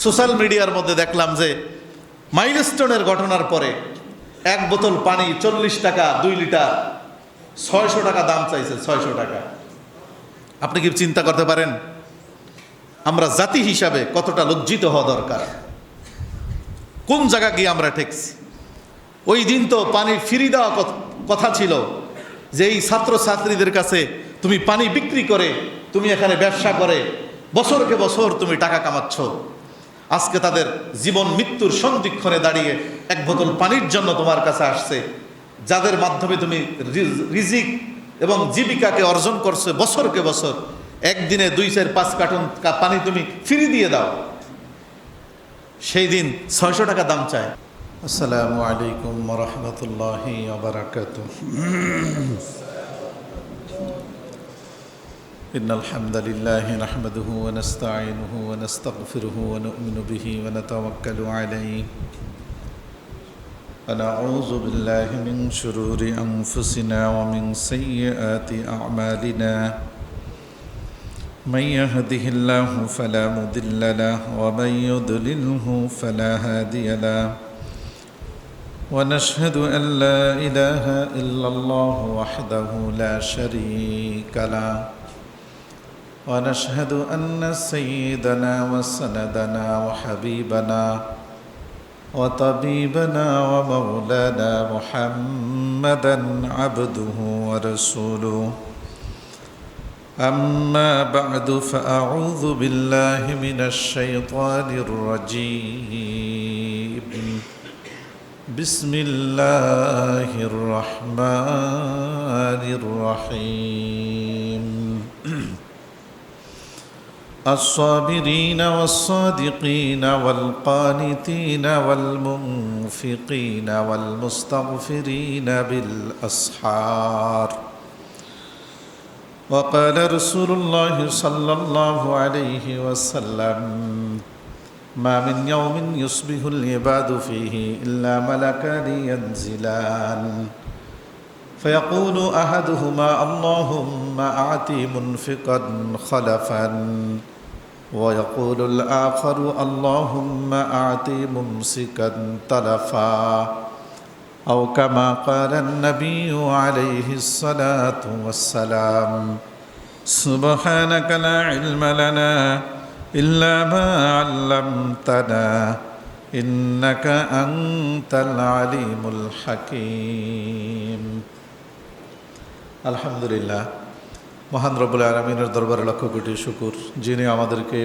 Social মিডিয়ার মধ্যে দেখলাম যে মাইলস্টোনের ঘটনার পরে এক বোতল পানি 40 টাকা 2 লিটার 600 টাকা দাম চাইছে। 600 টাকা। আপনি কি চিন্তা করতে পারেন আমরা জাতি হিসাবে কতটা লজ্জিত হওয়া দরকার? কোন জায়গা গিয়ে আমরা ঠেকছি? ওই দিন তো পানি ফ্রি দেওয়া কথা ছিল, যে এই ছাত্রছাত্রীদের কাছে তুমি পানি বিক্রি করে, তুমি এখানে ব্যবসা করে বছরকে বছর তুমি টাকা কামাচ্ছ। আজকে তাদের জীবন মৃত্যুর সন্ধিক্ষণে দাঁড়িয়ে এক বোতল পানির জন্য তোমার কাছে আসছে, যাদের মাধ্যমে তুমি রিজিক এবং জীবিকাকে অর্জন করছো বছরকে বছর। একদিনে 2-4-5 কার্টন পানি তুমি ফ্রি দিয়ে দাও, সেই দিন 600 টাকা দাম চায়। আসসালামু আলাইকুম ওয়া রাহমাতুল্লাহি ওয়া বারাকাতুহু। ইন্নাল হামদালিল্লাহি নাহমাদুহু ওয়া নাস্তাঈনুহু ওয়া নাস্তাগফিরুহু ওয়া নু'মিনু বিহি ওয়া নাতাওয়াক্কালু আলাইহি ওয়া নাউযু বিল্লাহি মিন শুরুরি আনফুসিনা ওয়া মিন সাইয়্যাতি আ'মালিনা। من يهده الله فلا مضل له ومن يضلله فلا هادي له ونشهد أن لا إله إلا الله وحده لا شريك له ونشهد أن سيدنا وسندنا وحبيبنا وطبيبنا ومولانا محمدا عبده ورسوله. أما بعد فأعوذ بالله من الشيطان الرجيم. بسم الله الرحمن الرحيم. الصابرين والصادقين والقانتين والمنفقين والمستغفرين بالأسحار. وقال رسول الله صلى الله عليه وسلم: ما من يوم يصبح العباد فيه إلا ملكان ينزلان فيقول أحدهما: اللهم أعطي منفقا خلفا، ويقول الآخر: اللهم أعطي ممسكا تلفا، أو كما قال النبي عليه الصلاة والسلام: سبحانك لا علم لنا إلا ما علمتنا إنك أنت العليم الحكيم. আলহামদুলিল্লাহ, মহান রব্বুল আলামিনের দরবারে লক্ষ কোটি শুকর, যিনি আমাদেরকে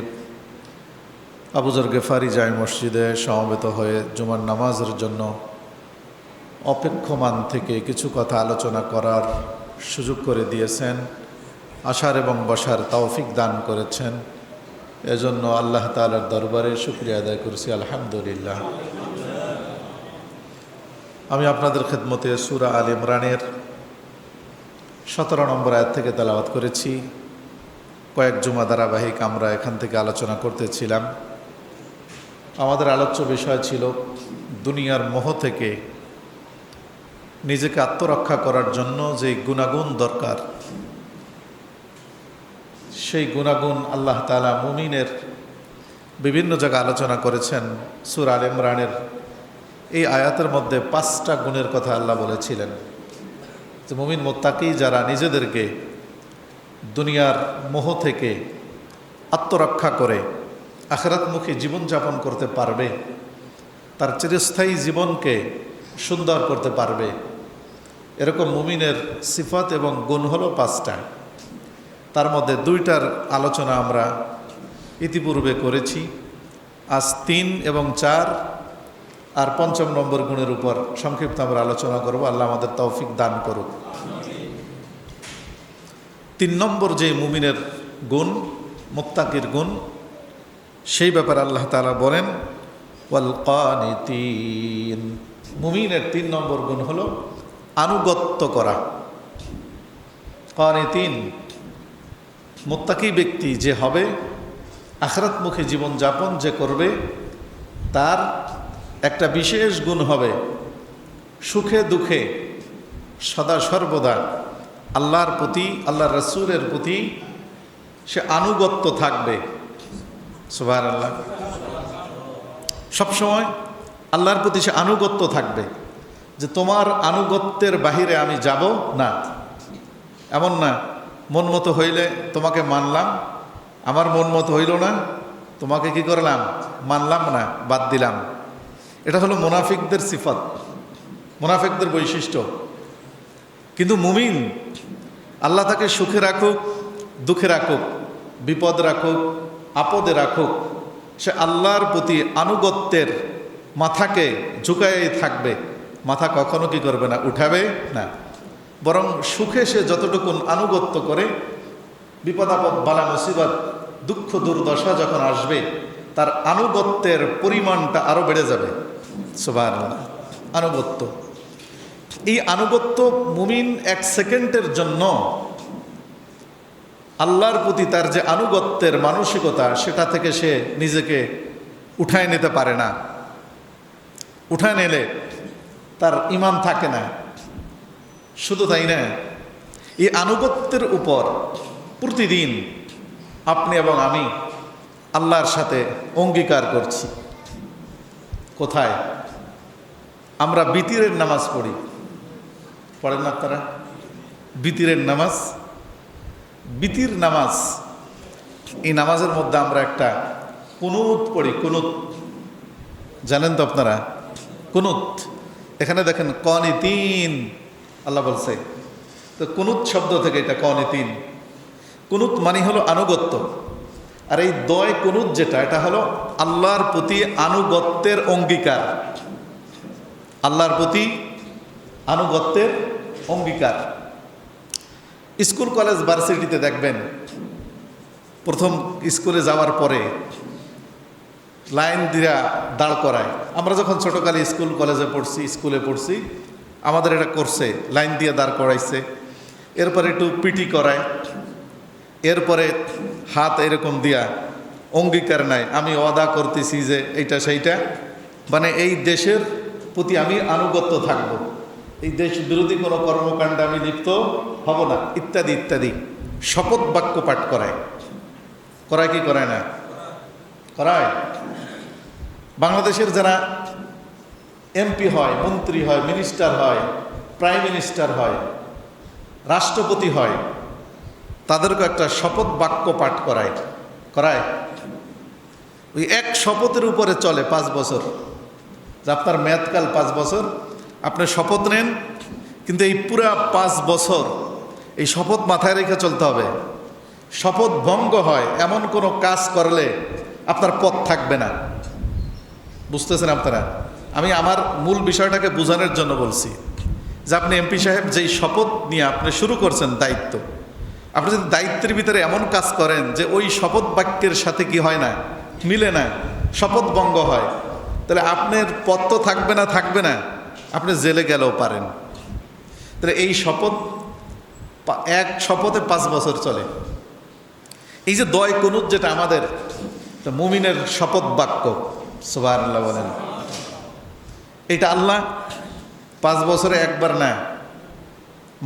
আবু যর গেফারি জামে মসজিদে সমবেত হয়ে জুমার নামাজের জন্য অপেক্ষমান থেকে কিছু কথা আলোচনা করার সুযোগ করে দিয়েছেন, আসার এবং বসার তৌফিক দান করেছেন। এজন্য আল্লাহ তাআলার দরবারে শুকরিয়া আদায় করছি, আলহামদুলিল্লাহ। আমি আপনাদের খেদমতে সূরা আল ইমরানের 17 নম্বর আয়াত থেকে তেলাওয়াত করেছি। কয়েক জুমা ধারাবাহিক আমরা এখান থেকে আলোচনা করতেছিলাম। আমাদের আলোচ্য বিষয় ছিল দুনিয়ার মোহ থেকে নিজেকে আত্মরক্ষা করার জন্য যে গুণাগুণ দরকার, সেই গুণাগুণ আল্লাহ তাআলা মুমিনের বিভিন্ন জায়গায় আলোচনা করেছেন। সূরা আল ইমরানের এই আয়াতের মধ্যে 5টা গুণের কথা আল্লাহ বলেছিলেন, যে মুমিন মুত্তাকি যারা নিজেদেরকে দুনিয়ার মোহ থেকে আত্মরক্ষা করে আখিরাতমুখী জীবনযাপন করতে পারবে, তার চিরস্থায়ী জীবনকে সুন্দর করতে পারবে, এরকম মুমিনের সিফাত এবং গুণ হলো 5টা। তার মধ্যে 2টার আলোচনা আমরা ইতিপূর্বে করেছি। আজ 3 এবং 4 আর 5ম নম্বর গুণের উপর সংক্ষিপ্ত আমরা আলোচনা করব। আল্লাহ আমাদের তৌফিক দান করুক। 3 নম্বর যে মুমিনের গুণ, মুত্তাকির গুণ, সেই ব্যাপারে আল্লাহ তাআলা বলেন ওয়াল কানিতিন। মুমিনের 3 নম্বর গুণ হলো আনুগত্য করা। কানিতিন, মুত্তাকি ব্যক্তি যে হবে, আখিরাতমুখী জীবনযাপন যে করবে, তার একটা বিশেষ গুণ হবে সুখে দুঃখে সদা সর্বদা আল্লাহর প্রতি, আল্লাহর রাসূলের প্রতি সে আনুগত্য থাকবে। সুবহানাল্লাহ। সবসময় আল্লাহর প্রতি সে আনুগত্য থাকবে, যে তোমার আনুগত্যের বাহিরে আমি যাব না। এমন না মন মতো হইলে তোমাকে মানলাম, আমার মন মতো হইল না, তোমাকে কি করলাম, মানলাম না, বাদ দিলাম। এটা হলো মুনাফিকদের সিফাত, মুনাফিকদের বৈশিষ্ট্য। কিন্তু মুমিন আল্লাহ তাকে সুখে রাখুক, দুঃখে রাখুক, বিপদ রাখুক, আপদে রাখুক, সে আল্লাহর প্রতি আনুগত্যের মাথাকে ঝুঁকাই থাকবে, মাথা কখনো কি করবে না, উঠাবে না। বরং সুখে সে যতটুকুন আনুগত্য করে, বিপদ আপদ বালা মুসিবত দুঃখ দুর্দশা যখন আসবে, তার আনুগত্যের পরিমাণটা আরো বেড়ে যাবে। সুবহানাল্লাহ। আনুগত্য, এই আনুগত্য মুমিন এক সেকেন্ডের জন্য আল্লাহর প্রতি তার যে আনুগত্যের মানসিকতা, সেটা থেকে সে নিজেকে উঠায় নিতে পারে না। উঠায় নিলে তার ঈমান থাকে না। শুধু তাই না, এই আনুগত্যের উপর প্রতিদিন আপনি এবং আমি আল্লাহর সাথে অঙ্গীকার করছি। কোথায়? আমরা বিতিরের নামাজ পড়ি, পড়েন না আপনারা? বিতিরের নামাজ, বিতির নামাজ, এই নামাজের মধ্যে আমরা একটা কুনুত পড়ি। কুনুত জানেন তো আপনারা? কুনুত, এখানে দেখেন কনিতিন আল্লাহ বলছে, তো কুনুত শব্দ থেকে এটা কনিতিন। কুনুত মানে হলো আনুগত্য, আর এই দয় কুনুত যেটা, এটা হলো আল্লাহর প্রতি আনুগত্যের অঙ্গীকার। আল্লাহর প্রতি আনুগত্যের অঙ্গীকার। স্কুল কলেজ ভার্সিটিতে দেখবেন, প্রথম স্কুলে যাওয়ার পরে লাইন দিয়া দাঁড় করায়। আমরা যখন ছোটকালে স্কুল কলেজে পড়ছি, স্কুলে পড়ছি, আমাদের এটা করছে, লাইন দিয়ে দাঁড় করাইছে। এরপরে একটু পিটি করায়, এরপরে হাত এরকম দিয়া অঙ্গীকার নাই, আমি ওয়াদা করতেছি যে এইটা সেইটা, মানে এই দেশের প্রতি আমি আনুগত্য থাকব, এই দেশ বিরোধী কোনো কর্মকাণ্ডে আমি লিপ্ত হব না, ইত্যাদি ইত্যাদি শপথ বাক্য পাঠ করায়। করায় কি করায় না? করায়। বাংলাদেশের যারা এমপি হয়, মন্ত্রী হয়, মিনিস্টার হয়, প্রাইম মিনিস্টার হয়, রাষ্ট্রপতি হয়, তাদেরকে একটা শপথ বাক্য পাঠ করায়। করায়। ওই এক শপথের উপরে চলে 5 বছর, যে আপনার মেয়াদকাল 5 বছর, আপনি শপথ নেন, কিন্তু এই পুরা 5 বছর এই শপথ মাথায় রেখে চলতে হবে। শপথ ভঙ্গ হয় এমন কোনো কাজ করলে আপনার পথ থাকবে না। বুঝতেছেন আপনারা? আমি আমার মূল বিষয়টাকে বোঝানোর জন্য বলছি, যে আপনি এমপি সাহেব যেই শপথ নিয়ে আপনি শুরু করছেন দায়িত্ব, আপনি যদি দায়িত্বের ভিতরে এমন কাজ করেন যে ওই শপথ বাক্যের সাথে কি হয় না, মিলে না, শপথ ভঙ্গ হয়, তাহলে আপনার পথ তো থাকবে না, থাকবে না, আপনি জেলে গেলেও পারেন। তাহলে এই শপথ, এক শপথে 5 বছর চলে। এই যে দয় কুনুত যেটা আমাদের মুমিনের শপথ বাক্য, সুবহানাল্লাহ বলেন, এটা আল্লাহ 5 বছরে একবার না,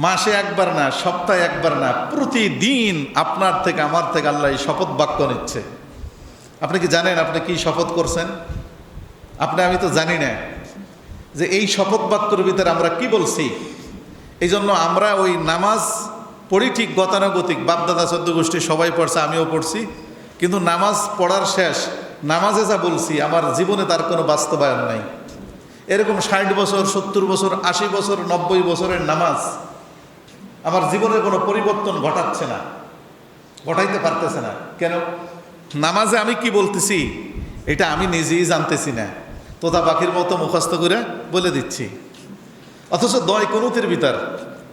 মাসে একবার না, সপ্তাহে একবার না, প্রতিদিন আপনার থেকে আমার থেকে আল্লাহ এই শপথ বাক্য নিচ্ছে। আপনি কি জানেন আপনি কি শপথ করছেন? আমি তো জানি না যে এই শপথ বাক্যের ভিতরে আমরা কি বলছি। এই জন্য আমরা ওই নামাজ পড়ি ঠিক গতানুগতিক, বাপদাদা 14 গোষ্ঠী সবাই পড়ছে, আমিও পড়ছি, কিন্তু নামাজ পড়ার শেষ নামাজে যা বলছি আমার জীবনে তার কোনো বাস্তবায়ন নাই। এরকম 60 বছর, 70 বছর, 80 বছর, 90 বছরের নামাজ আমার জীবনে কোনো পরিবর্তন ঘটাচ্ছে না, ঘটাইতে পারতেছে না। কেন? নামাজে আমি কি বলতেছি এটা আমি নিজেই জানতেছি না, তোতা পাখির মতো মুখস্থ করে বলে দিচ্ছি। অথচ দয় কুনুতের ভিতর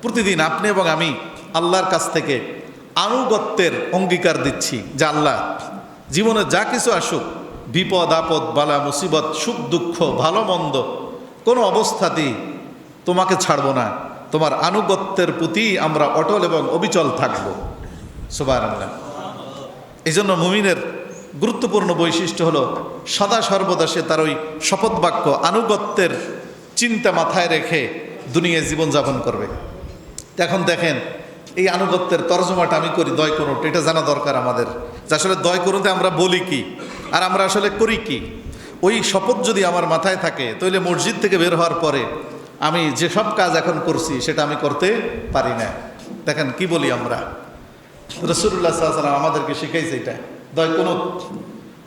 প্রতিদিন আপনি এবং আমি আল্লাহর কাছ থেকে আনুগত্যের অঙ্গীকার দিচ্ছি, যে আল্লাহ জীবনে যা কিছু আসুক, বিপদ আপদ বালা মুসিবত, সুখ দুঃখ ভালো মন্দ, কোনো অবস্থাতেই তোমাকে ছাড়ব না, তোমার আনুগত্যের প্রতি আমরা অটল এবং অবিচল থাকব। সুবহানাল্লাহ। এই জন্য মুমিনের গুরুত্বপূর্ণ বৈশিষ্ট্য হলো সদা সর্বদা সে তার ওই শপথ বাক্য আনুগত্যের চিন্তা মাথায় রেখে দুনিয়ায় জীবনযাপন করবে। এখন দেখেন এই আনুগত্যের তর্জমাটা আমি করি দয় কুনুত, এটা জানা দরকার আমাদের, যে আসলে দয় কুনুতে আমরা বলি কি আর আমরা আসলে করি কি। ওই শপথ যদি আমার মাথায় থাকে তাহলে মসজিদ থেকে বের হওয়ার পরে আমি যেসব কাজ এখন করছি সেটা আমি করতে পারি না। দেখেন কি বলি আমরা, রাসূলুল্লাহ সাল্লাল্লাহু আলাইহি ওয়াসাল্লাম আমাদেরকে শিখাইছে এটা দয় কুনুত,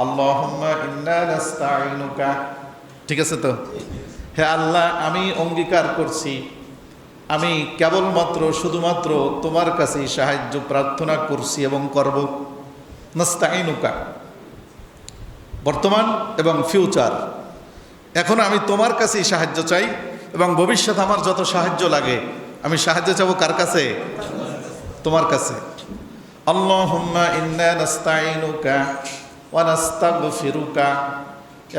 আল্লাহুম্মা ইন্না নাস্তাঈনুকা। ঠিক আছে তো? হে আল্লাহ, আমি অঙ্গীকার করছি আমি কেবলমাত্র শুধুমাত্র তোমার কাছেই সাহায্য প্রার্থনা করছি এবং করব। নাস্তাঈনুকা বর্তমান এবং ফিউচার, এখন আমি তোমার কাছেই সাহায্য চাই এবং ভবিষ্যৎ আমার যত সাহায্য লাগে আমি সাহায্য চাবো কার কাছে? তোমার কাছে। আল্লাহুম্মা ইন্না নাস্তাঈনুকা ওয়া নাস্তাগফিরুকা,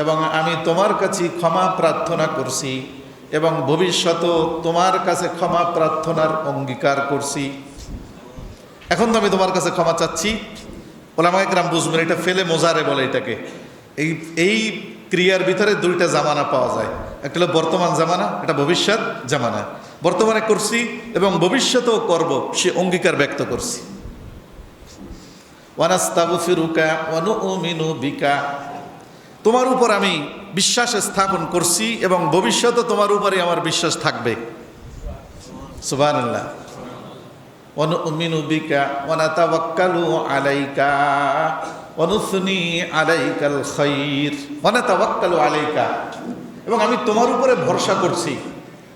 এবং আমি তোমার কাছে ক্ষমা প্রার্থনা করছি এবং ভবিষ্যতেও তোমার কাছে ক্ষমা প্রার্থনার অঙ্গীকার করছি। এখন তো আমি তোমার কাছে ক্ষমা চাচ্ছি। ওলামায়ে কেরাম বুঝবেন, এটা ফেলে মোজারে বলে এটাকে। এই ক্রিয়ার ভিতরে দুইটা জামানা পাওয়া যায়, একটা হলো বর্তমান জামানা, এটা ভবিষ্যৎ জামানা। বর্তমানে করছি এবং ভবিষ্যতেও করব, সে অঙ্গীকার ব্যক্ত করছি। ওয়া নাস্তাগফিরুকা ওয়া নু'মিনু বিকা, তোমার উপর আমি বিশ্বাস স্থাপন করছি এবং ভবিষ্যতে তোমার উপরে আমার বিশ্বাস থাকবে। সুবহানাল্লাহ। ওয়া নু'মিনু বিকা ওয়া নাতাওয়াক্কালু আলাইকা ওয়া নুসনি আলাইকাল খাইর ওয়া নাতাওয়াক্কালু আলাইকা, এবং আমি তোমার উপরে ভরসা করছি,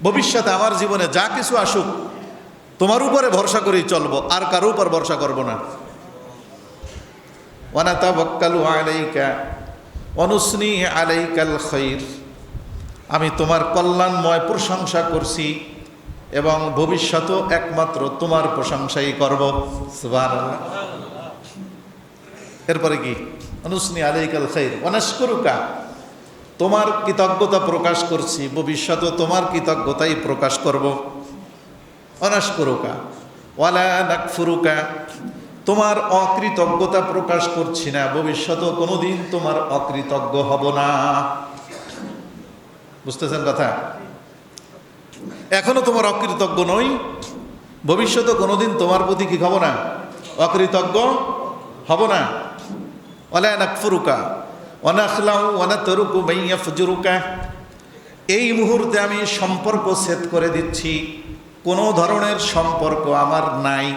ভবিষ্যতে আমার জীবনে যা কিছু আসুক তোমার উপরে ভরসা করেই চলবো, আর কারো উপর ভরসা করব না। ওয়া নাতাওয়াক্কালু আলাইকা ওয়া নুসনি আলাইকাল খাইর, আমি তোমার কল্যাণময় প্রশংসা করছি এবং ভবিষ্যতেও একমাত্র তোমার প্রশংসাই করব। সুবহানাল্লাহ। এরপরে কি? অনুসনি আলাইকাল খাইর ওয়া নাশকুরুকা, তোমার কৃতজ্ঞতা প্রকাশ করছি, ভবিষ্যতেও তোমার কৃতজ্ঞতাই প্রকাশ করব। ওয়া নাশকুরুকা ওয়ালা নাকফুরুকা, তোমার অকৃতজ্ঞতা প্রকাশ করছি না, ভবিষ্যতেও কোনোদিন তোমার অকৃতজ্ঞ হব না। বুঝতেছেন কথা? এখনো তোমার অকৃতজ্ঞ নই, ভবিষ্যতে কোনোদিন তোমার প্রতি কি হব না? অকৃতজ্ঞ হব না। ওয়ালা নাকফুরুকা ওয়া নাখলাউ ওয়া নাতরুকু মান ইয়াফজুরুকা, এই মুহূর্তে আমি সম্পর্ক ছেদ করে দিচ্ছি, কোনো ধরনের সম্পর্ক আমার নাই।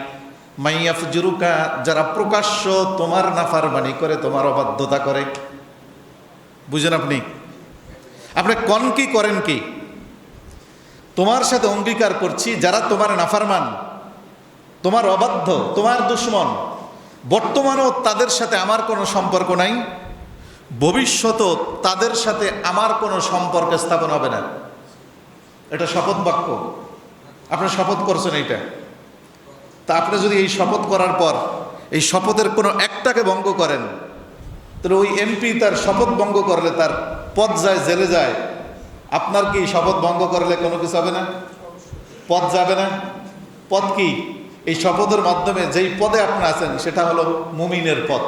মান ইয়াফজুরুকা, যারা প্রকাশ্য তোমার নাফরমানি করে, তোমার অবাধ্যতা করে। বুঝেন আপনি? আপনি কন কি করেন কি? তোমার সাথে অঙ্গীকার করছি যারা তোমার নাফরমান, তোমার অবাধ্য, তোমার দুশমন, বর্তমানেও তাদের সাথে আমার কোনো সম্পর্ক নাই, ভবিষ্যতেও তাদের সাথে আমার কোনো সম্পর্ক স্থাপন হবে না। এটা শপথ বাক্য, আপনি শপথ করছেন এইটা। তা আপনি যদি এই শপথ করার পর এই শপথের কোনো একটাকে ভঙ্গ করেন, তাহলে ওই এমপি তার শপথ ভঙ্গ করলে তার পদ যায়, জেলে যায়। আপনার কি শপথ ভঙ্গ করলে কোনো কিছু হবে না? পদ যাবে না? পদ কি? এই শপথের মাধ্যমে যেই পদে আপনি আছেন সেটা হলো মুমিনের পদ,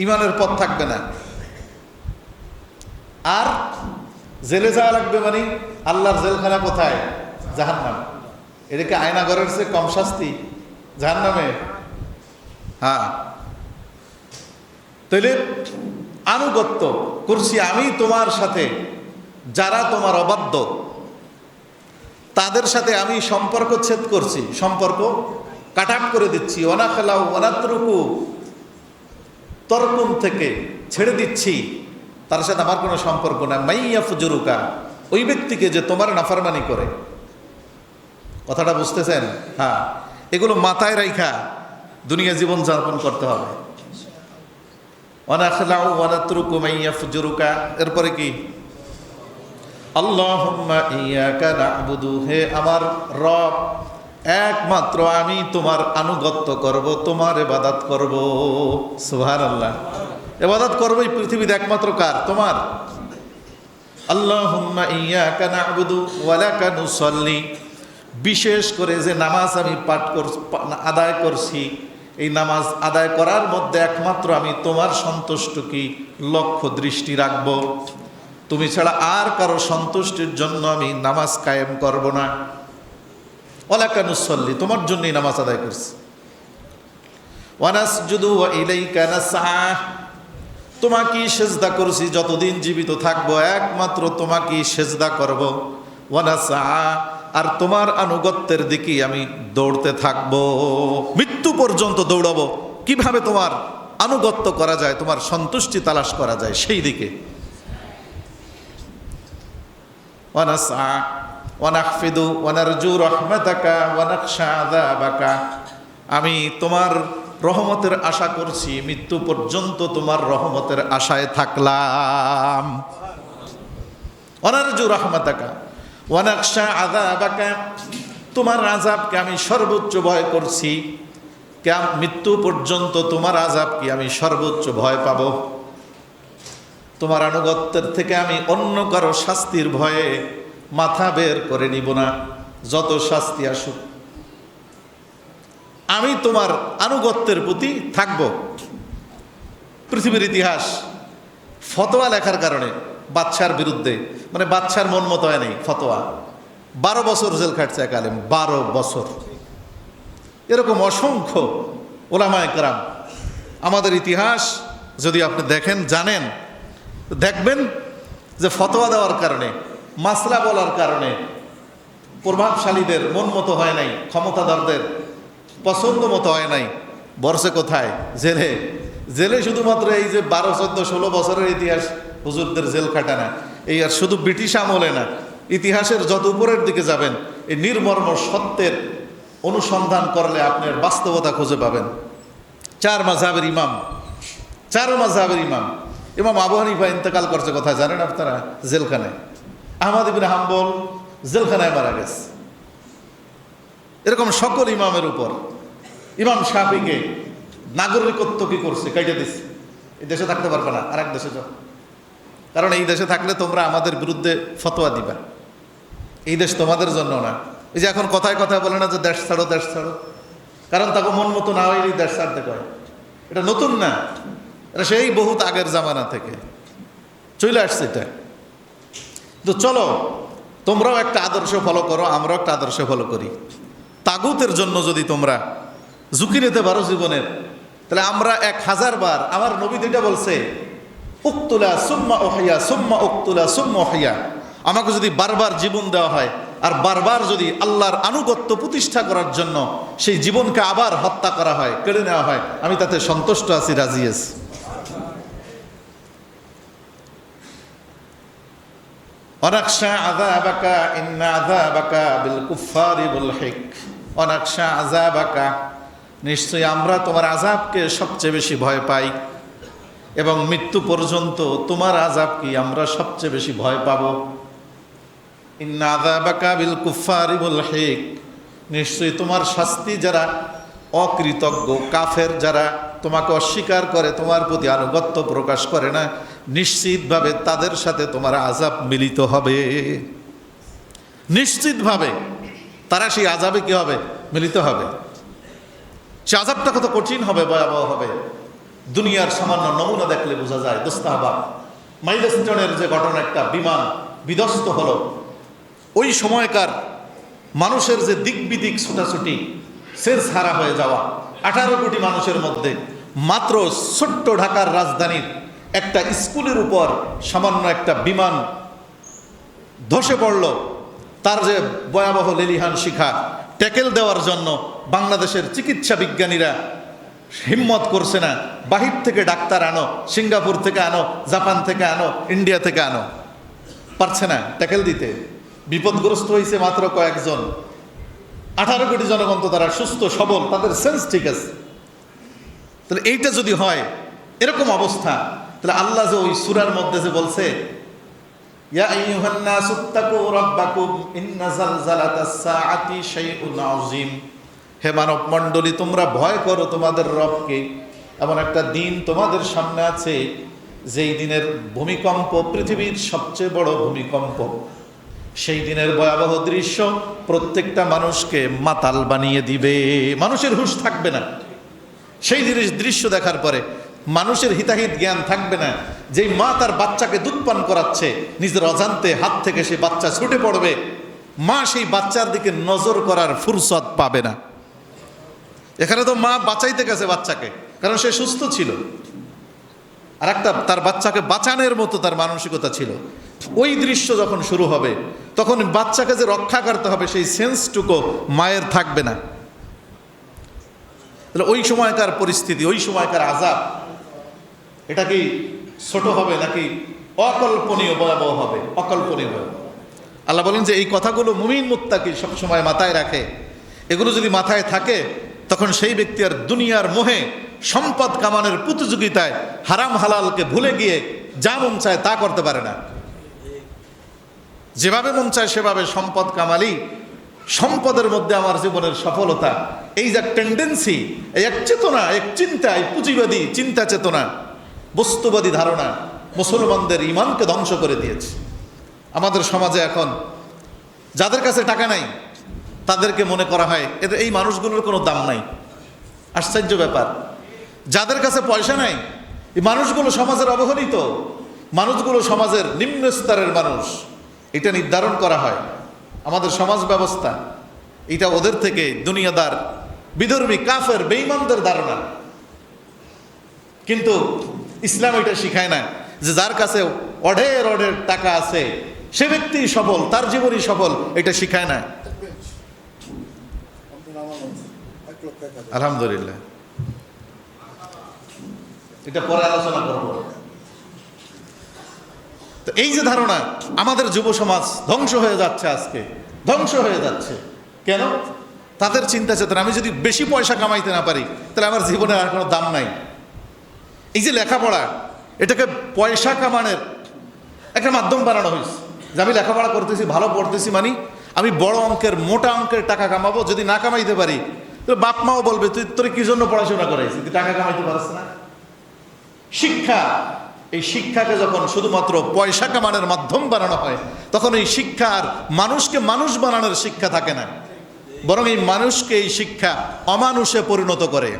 ইমানের পদ থাকবে না। আর জেলে যাওয়া লাগবে মানে আল্লাহর জেলখানা কোথায়? জাহান্নাম। এটাকে আয়নাঘরের চেয়ে কম শাস্তি জাহান্নামে? হ্যাঁ। তাহলে আনুগত্য করছি আমি তোমার সাথে, যারা তোমার অবাধ্য তাদের সাথে আমি সম্পর্ক ছেদ করছি, সম্পর্ক কাট আপ করে দিচ্ছি। ওয়ানাখলাউ ওয়ানাতরুকু, তরকুন থেকে ছেড়ে দিচ্ছি, তার সাথে আমার কোনো সম্পর্ক না। মাইয়াফজুরুকা, ওই ব্যক্তিকে যে তোমার নাফরমানি করে। কথাটা বুঝতেছেন? হ্যাঁ, এগুলো মাথায় রাইখা দুনিয়া জীবন যাপন করতে হবে। ওয়ানাখলাউ ওয়ানাতরুকু মাইয়াফজুরুকা, এরপরে কি? আল্লাহুম্মা ইয়াকা না'বুদু, হে আমার রব, একমাত্র আমি তোমার আনুগত্য করব, তোমার ইবাদত করব। সুবহানাল্লাহ। ইবাদত করব এই পৃথিবীতে একমাত্র কার? তোমার। আল্লাহুম্মা ইয়াকা না'বুদু ওয়া লাকা নুসাল্লি, বিশেষ করে যে নামাজ আমি আদায় করছি, এই নামাজ আদায় করার মধ্যে একমাত্র আমি তোমার সন্তুষ্টি লক্ষ্য দৃষ্টি রাখব, তুমি ছাড়া আর কারো সন্তুষ্টির জন্য আমি নামাজ কায়েম করব না। ওয়ালাকা নুসাল্লি, তোমার জন্যই নামাজ আদায় করছি। ওয়া নাসজুদু ওয়া ইলাইকা নাসআ, তোমাকেই সেজদা করছি, যতদিন জীবিত থাকবো একমাত্র তোমাকেই সেজদা করব। ওয়ানাসা, আর তোমার আনুগত্যের দিকে আমি দৌড়তে থাকবো, মৃত্যু পর্যন্ত দৌড়াবো। কিভাবে তোমার আনুগত্য করা যায়, তোমার সন্তুষ্টি তালাশ করা যায় সেই দিকে। ওয়ানাসা ওয়ানাখফিদু ওয়ানারজু রাহমাতাকা ওয়ানাখশা আযাবাকা, আমি তোমার রহমতের আশা করছি, মৃত্যু পর্যন্ত তোমার রহমতের আশায় থাকলাম। ওয়ানারজু রাহমাতাকা ওয়ানাখশা আযাবাকা, তোমার আযাবকে আমি সর্বোচ্চ ভয় করছি, মৃত্যু পর্যন্ত তোমার আযাবকে আমি সর্বোচ্চ ভয় পাব। তোমার আনুগত্যের থেকে আমি অন্য কারো শাস্তির ভয়ে মাথা বের করে নিব না, যত শাস্তি আসুক আমি তোমার আনুগত্যের প্রতি থাকব। পৃথিবীর ইতিহাস ফতোয়া লেখার কারণে বাদশার বিরুদ্ধে, মানে বাদশার মন মতো হয় নাই, ফতোয়া 12 বছর জেল খাটছে এক আলেম, 12 বছর। এরকম অসংখ্য ওলামায়ে কেরাম আমাদের ইতিহাস যদি আপনি দেখেন, জানেন, দেখবেন যে ফতোয়া দেওয়ার কারণে, মাসলা বলার কারণে প্রভাবশালীদের মন মতো হয় নাই, ক্ষমতাধরদের পছন্দ মতো হয় নাই, বর্ষে কোথায়? জেলে। জেলে শুধুমাত্র এই যে 12, 14, 16 বছরের ইতিহাস হুজুরদের জেল খাটানা, এই আর শুধু ব্রিটিশ আমলে না, ইতিহাসের যত উপরের দিকে যাবেন এই নির্মর্ম সত্যের অনুসন্ধান করলে আপনার বাস্তবতা খুঁজে পাবেন। 4 মাযহাবের ইমাম, 4 মাযহাবের ইমাম, ইমাম আবু হানিফা ইন্তেকাল করছে কোথায় জানেন আপনারা? জেলখানায়। আহমদ ইবনে হাম্বল জেলখানায় মারা গেছে। এরকম সকল ইমামের উপর। ইমাম শাফিকে নাগরিকত্ব কি করছে? কাইটা দিচ্ছে, এই দেশে থাকতে পারবে না, আর এক দেশে যাও, কারণ এই দেশে থাকলে তোমরা আমাদের বিরুদ্ধে ফতোয়া দিবা, এই দেশ তোমাদের জন্য না। এই যে এখন কথায় কথায় বলে না যে দেশ ছাড়ো, দেশ ছাড়ো, কারণ তাকে মন মতো না হইলেই দেশ ছাড়তে কয়। এটা নতুন না, এটা সেই বহুত আগের জামানা থেকে চলে আসছে এটা। তো চলো তোমরাও একটা আদর্শ ফলো করো, আমরাও একটা আদর্শ ফলো করি। তাগুতের জন্য যদি তোমরা ঝুঁকি নিতে পারো জীবনের, তাহলে আমরা 1000 বার, আমার নবী যেটা বলছে, উক্তুলা সুম্মা ওহিয়া সুম্মা উক্তুলা সুম্মা ওহিয়া, আমাকে যদি বারবার জীবন দেওয়া হয় আর বারবার যদি আল্লাহর আনুগত্য প্রতিষ্ঠা করার জন্য সেই জীবনকে আবার হত্যা করা হয়, কেড়ে নেওয়া হয়, আমি তাতে সন্তুষ্ট আছি, রাজি আছি। অনাকশা আযাবাকা ইন্না আযাবাকা বিল কুফফারি মুলহিক, অনাকশা আযাবাকা, নিশ্চয়ই আমরা তোমার আযাবকে সবচেয়ে বেশি ভয় পাই এবং মৃত্যু পর্যন্ত তোমার আযাবকে আমরা সবচেয়ে বেশি ভয় পাব। ইন্না আযাবাকা বিল কুফফারি মুলহিক, নিশ্চয়ই তোমার শাস্তি যারা অকৃতজ্ঞ কাফের, যারা তোমাকে অস্বীকার করে, তোমার প্রতি আনুগত্য প্রকাশ করে না, নিশ্চিতভাবে তাদের সাথে তোমার আযাব মিলিত হবে। নিশ্চিতভাবে তারা সেই আযাবে কি হবে? মিলিত হবে। সে আযাবটা কত কঠিন হবে, ভয়াবহ হবে, দুনিয়ার সামান্য নমুনা দেখলে বোঝা যায়। দোস্তাহবাব মাইলস্টোনের যে ঘটনা, একটা বিমান বিধ্বস্ত হলো, ওই সময়কার মানুষের যে দিক বিদিক ছুটাছুটি, সেন্স হারা হয়ে যাওয়া, 18 কোটি মানুষের মধ্যে মাত্র ছোট্ট ঢাকার রাজধানীর একটা স্কুলের উপর সামান্য একটা বিমান ধসে পড়ল, তার যে ভয়াবহ লেলিহান শিখা ট্যাকেল দেওয়ার জন্য বাংলাদেশের চিকিৎসা বিজ্ঞানীরা হিম্মত করছে না, বাহির থেকে ডাক্তার আনো, সিঙ্গাপুর থেকে আনো, জাপান থেকে আনো, ইন্ডিয়া থেকে আনো, পারছে না ট্যাকেল দিতে। বিপদগ্রস্ত হয়েছে মাত্র কয়েকজন, 18 কোটি জনগণ তো তারা সুস্থ সবল, তাদের সেন্স ঠিক আছে। তাহলে এইটা যদি হয়, এরকম অবস্থা, তাহলে আল্লাহ যে ওই সূরার মধ্যে যে বলছে, ইয়া আইয়ুহান নাসুত্তাকু রাব্বাকুম ইন্না যালজালাতাস সাআতি শাইউন আযীম, হে মানব মণ্ডলী তোমরা ভয় করো তোমাদের রবকে, এমন একটা দিন তোমাদের সামনে আছে যেই দিনের ভূমিকম্প পৃথিবীর সবচেয়ে বড় ভূমিকম্প। সেই দিনের ভয়াবহ দৃশ্য প্রত্যেকটা মানুষকে মাতাল বানিয়ে দিবে, মানুষের হুঁশ থাকবে না। সেই দৃশ্য দেখার পরে মানুষের হিতাহিত জ্ঞান থাকবে না। যেই মা তার বাচ্চাকে দুধ পান করাচ্ছে, নিজের অজান্তে হাত থেকে সেই বাচ্চা ছুটে পড়বে, মা সেই বাচ্চার দিকে নজর করার ফুরসত পাবে না। এখানে তো মা বাঁচাইতে গেছে বাচ্চাকে, কারণ সে সুস্থ ছিল, আর একটা তার বাচ্চাকে বাঁচানোর মতো তার মানসিকতা ছিল। ওই দৃশ্য যখন শুরু হবে তখন বাচ্চাকে যে রক্ষা করতে হবে সেই সেন্সটুকু মায়ের থাকবে না। তাহলে ওই সময়কার পরিস্থিতি, ওই সময়কার আযাব, এটা কি ছোট হবে নাকি অকল্পনীয় ভয়াবহ হবে? অকল্পনীয় ভয়াবহ। আল্লাহ বলেন যে এই কথাগুলো মুমিন মুত্তাকি সবসময় মাথায় রাখে। এগুলো যদি মাথায় থাকে তখন সেই ব্যক্তি আর দুনিয়ার মোহে সম্পদ কামানোর প্রতিযোগিতায় হারাম হালালকে ভুলে গিয়ে যা মন চায় তা করতে পারে না। যেভাবে মন চায় সেভাবে সম্পদ কামালি, সম্পদের মধ্যে আমার জীবনের সফলতা, এই যে টেন্ডেন্সি, এই এক চেতনা, এক চিন্তা, এই পুঁজিবাদী চিন্তা চেতনা, বস্তুবাদী ধারণা মুসলমানদের ইমানকে ধ্বংস করে দিয়েছে। আমাদের সমাজে এখন যাদের কাছে টাকা নাই তাদেরকে মনে করা হয় এদের এই মানুষগুলোর কোনো দাম নাই। আশ্চর্য ব্যাপার। যাদের কাছে পয়সা নাই এই মানুষগুলো সমাজের অবহেলিত, মানুষগুলো সমাজের নিম্ন স্তরের মানুষ, এটা নির্ধারণ করা হয়। আমাদের সমাজ ব্যবস্থা এটা ওদের থেকে দুনিয়াদার, বিধর্মী, কাফের, বেঈমানদের ধারণা। কিন্তু ইসলাম এটা শিখায় না যে যার কাছে অঢের অঢের টাকা আছে সে ব্যক্তি সফল, তার জীবনই সফল, এটা শিখায় না। আলহামদুলিল্লাহ, এটা পরে আলোচনা করব। তো এই যে ধারণা, আমাদের যুব সমাজ ধ্বংস হয়ে যাচ্ছে, আজকে ধ্বংস হয়ে যাচ্ছে। কেন? তাদের চিন্তা চেতনা, আমি যদি বেশি পয়সা কামাইতে না পারি তাহলে আমার জীবনে আর কোনো দাম নাই। এই যে লেখাপড়া, এটাকে পয়সা কামানোর একটা মাধ্যম বানানো হয়েছে যে আমি লেখাপড়া করতেছি, ভালো পড়তেছি, মানে আমি বড় অঙ্কের মোটা অঙ্কের টাকা কামাবো। যদি না কামাইতে পারি তো বাপ মাও বলবে তুই তোর কি জন্য পড়াশোনা করাইছিস, তুই টাকা কামাইতে পারছ না। শিক্ষা, এই শিক্ষাকে যখন শুধুমাত্র পয়সা কামানোর মাধ্যম বানানো হয় তখন এই শিক্ষার মানুষকে মানুষ বানানোর শিক্ষা থাকে না, বরং এই মানুষকে এই শিক্ষা অমানুষে পরিণত করে।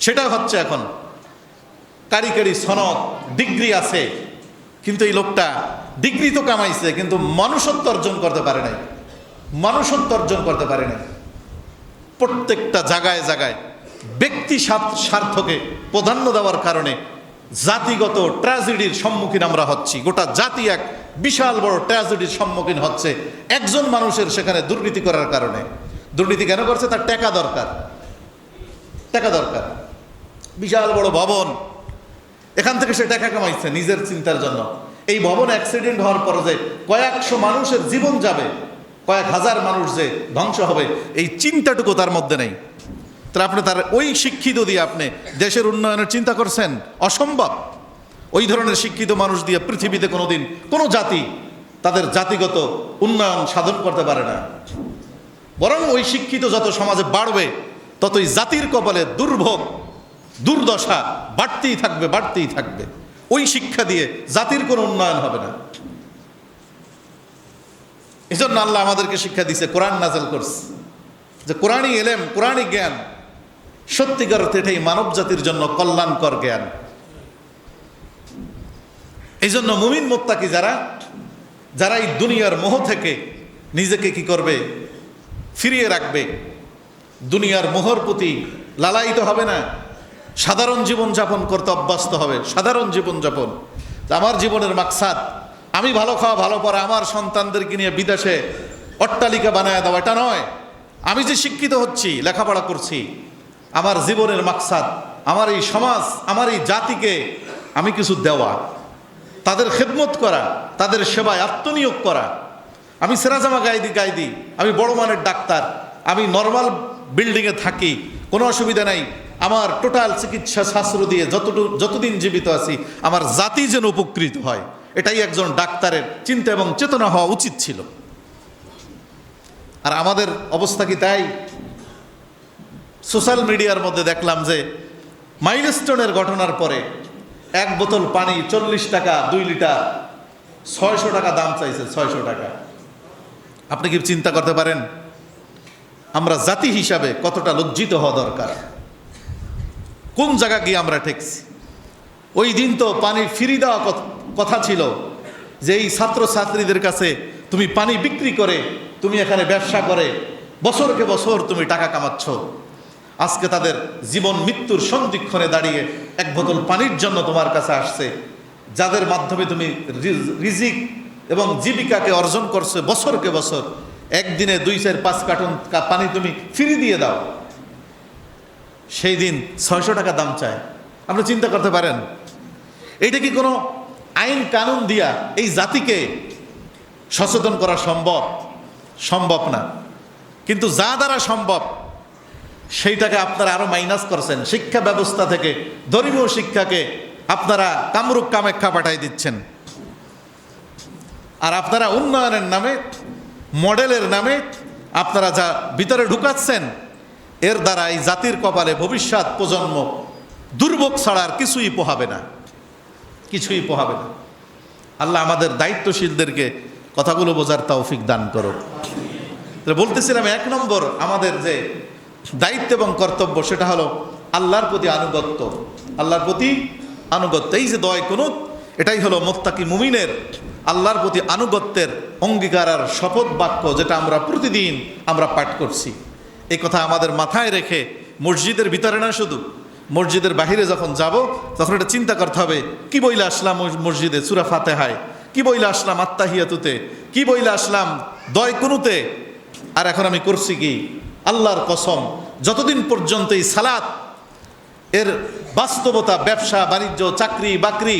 সেটা হচ্ছে এখন কারিগরি সনদ, ডিগ্রি আছে, কিন্তু এই লোকটা ডিগ্রি তো কামাইছে কিন্তু মানুষত্ব অর্জন করতে পারে নাই, মানুষত্ব অর্জন করতে পারে নাই। প্রত্যেকটা জায়গায় জায়গায় ব্যক্তি স্বার্থকে প্রাধান্য দেওয়ার কারণে জাতিগত ট্র্যাজেডির সম্মুখীন আমরা হচ্ছি। গোটা জাতি এক বিশাল বড় ট্র্যাজেডির সম্মুখীন হচ্ছে একজন মানুষের সেখানে দুর্নীতি করার কারণে। দুর্নীতি কেন করছে? তার টাকা দরকার, টাকা দরকার। বিশাল বড় ভবন, এখান থেকে সে টাকা কামাইছে নিজের চিন্তার জন্য। এই ভবন অ্যাক্সিডেন্ট হওয়ার পরে যে কয়েকশো মানুষের জীবন যাবে, কয়েক হাজার মানুষ যে ধ্বংস হবে, এই চিন্তাটুকু তার মধ্যে নেই। তাহলে আপনি তার ওই শিক্ষিত দিয়ে আপনি দেশের উন্নয়নের চিন্তা করছেন? অসম্ভব। ওই ধরনের শিক্ষিত মানুষ দিয়ে পৃথিবীতে কোনোদিন কোনো জাতি তাদের জাতিগত উন্নয়ন সাধন করতে পারে না। বরং ওই শিক্ষিত যত সমাজে বাড়বে ততই জাতির কপালে দুর্ভোগ, দুর্দশা বাড়তেই থাকবে, বাড়তেই থাকবে। ওই শিক্ষা দিয়ে জাতির কোনো উন্নয়ন হবে না। এই জন্য আল্লাহ আমাদেরকে শিক্ষা দিছে, কোরআন নাযিল করছে যে কোরআনই এলেম, কোরআনই জ্ঞান সত্যিকার অর্থে এটাই মানব জাতির জন্য কল্যাণকর জ্ঞান। এই জন্য মুমিন মুত্তাকি যারা এই দুনিয়ার মোহ থেকে নিজেকে কি করবে? ফিরিয়ে রাখবে, দুনিয়ার মোহর প্রতি লালায়িত হবে না, সাধারণ জীবনযাপন করতে অভ্যস্ত হবে। সাধারণ জীবনযাপন, আমার জীবনের মাকসাদ আমি ভালো খাওয়া, ভালো পড়া, আমার সন্তানদেরকে নিয়ে বিদেশে অট্টালিকা বানায় দেওয়া, এটা নয়। আমি যে শিক্ষিত হচ্ছি, লেখাপড়া করছি, আমার জীবনের মাকসাদ আমার এই সমাজ, আমার এই জাতিকে আমি কিছু দেওয়া, তাদের খেদমত করা, তাদের সেবায় আত্মনিয়োগ করা। আমি সেরাজামা গায়ে দিই, আমি বড় মানের ডাক্তার, আমি নর্মাল বিল্ডিংয়ে থাকি, কোনো অসুবিধা নাই, আমার টোটাল চিকিৎসা শাস্ত্র দিয়ে যতদিন জীবিত আছি আমার জাতি যেন উপকৃত হয়, এটাই একজন ডাক্তারের চিন্তা এবং চেতনা হওয়া উচিত ছিল। আর আমাদের অবস্থা কি তাই? সোশ্যাল মিডিয়ার মধ্যে দেখলাম যে মাইলস্টোনের ঘটনার পরে এক বোতল পানি 40 টাকা, 2 লিটার 600 টাকা দাম চাইছে, 600 টাকা। আপনি কি চিন্তা করতে পারেন আমরা জাতি হিসাবে কতটা লজ্জিত হওয়া দরকার? কোন জায়গা গিয়ে আমরা ঠেকছি? ওই দিন তো পানি ফ্রি দেওয়া কথা ছিল যে এই ছাত্রছাত্রীদের কাছে তুমি পানি বিক্রি করে, তুমি এখানে ব্যবসা করে বছরকে বছর তুমি টাকা কামাচ্ছ। আজকে তাদের জীবন মৃত্যুর সন্ধিক্ষণে দাঁড়িয়ে এক বোতল পানির জন্য তোমার কাছে আসছে, যাদের মাধ্যমে তুমি রিজিক এবং জীবিকাকে অর্জন করছো বছরকে বছর, একদিনে 2-4-5 কার্টন পানি তুমি ফ্রি দিয়ে দাও, সেই দিন 600 টাকা দাম চায়। আপনি চিন্তা করতে পারেন, এইটা কি কোনো আইন কানুন দিয়া এই জাতিকে সচেতন করা সম্ভব? সম্ভব না। কিন্তু যা দ্বারা সম্ভব সেইটাকে আপনারা আরো মাইনাস করছেন। শিক্ষা ব্যবস্থা থেকে ধর্মীয় শিক্ষাকে আপনারা কামরূপ কামাখ্যা পাঠাই দিচ্ছেন, আর আপনারা উন্নয়নের নামে, মডেলের নামে আপনারা যা ভিতরে ঢুকাচ্ছেন, এর দ্বারা এই জাতির কপালে ভবিষ্যৎ প্রজন্ম দুর্ভোগ ছাড়ার কিছুই পোহাবে না, কিছুই পোহাবে না। আল্লাহ আমাদের দায়িত্বশীলদেরকে কথাগুলো বোঝার তৌফিক দান করো। বলতেছিলাম, 1 নম্বর আমাদের যে দায়িত্ব এবং কর্তব্য সেটা হলো আল্লাহর প্রতি আনুগত্য। আল্লাহর প্রতি আনুগত্য, এই যে দয় কুনুত, এটাই হলো মুত্তাকি মুমিনের আল্লাহর প্রতি আনুগত্যের অঙ্গীকার আর শপথ বাক্য, যেটা আমরা প্রতিদিন আমরা পাঠ করছি। এই কথা আমাদের মাথায় রেখে মসজিদের ভিতরে না, শুধু মসজিদের বাহিরে যখন যাব তখন এটা চিন্তা করতে হবে, কি বইলে আসলাম মসজিদে সূরা ফাতিহায়, কি বইলে আসলাম আত্তাহিয়াতুতে, কি বইলে আসলাম দয় কুনুতে, আর এখন আমি করছি কি? আল্লাহর কসম, যতদিন পর্যন্ত এই সালাত এর বাস্তবতা ব্যবসা বাণিজ্য চাকরি বাকরি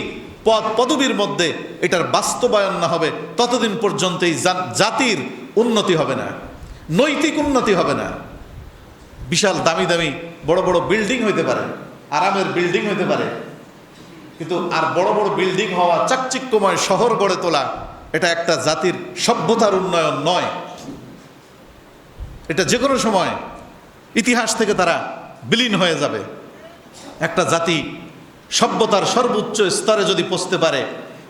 পদ পদবীর মধ্যে এটার বাস্তবায়ন না হবে, ততদিন পর্যন্ত এই জাতির উন্নতি হবে না, নৈতিক উন্নতি হবে না। বিশাল দামি দামি বড় বড় বিল্ডিং হইতে পারে, আরামের বিল্ডিং হইতে পারে, কিন্তু আর বড় বড় বিল্ডিং হওয়া, চাকচিক্যময় শহর গড়ে তোলা, এটা একটা জাতির সভ্যতার উন্নয়ন নয়। এটা যে কোনো সময় ইতিহাস থেকে তারা বিলীন হয়ে যাবে। একটা জাতি সভ্যতার সর্বোচ্চ স্তরে যদি পৌঁছতে পারে,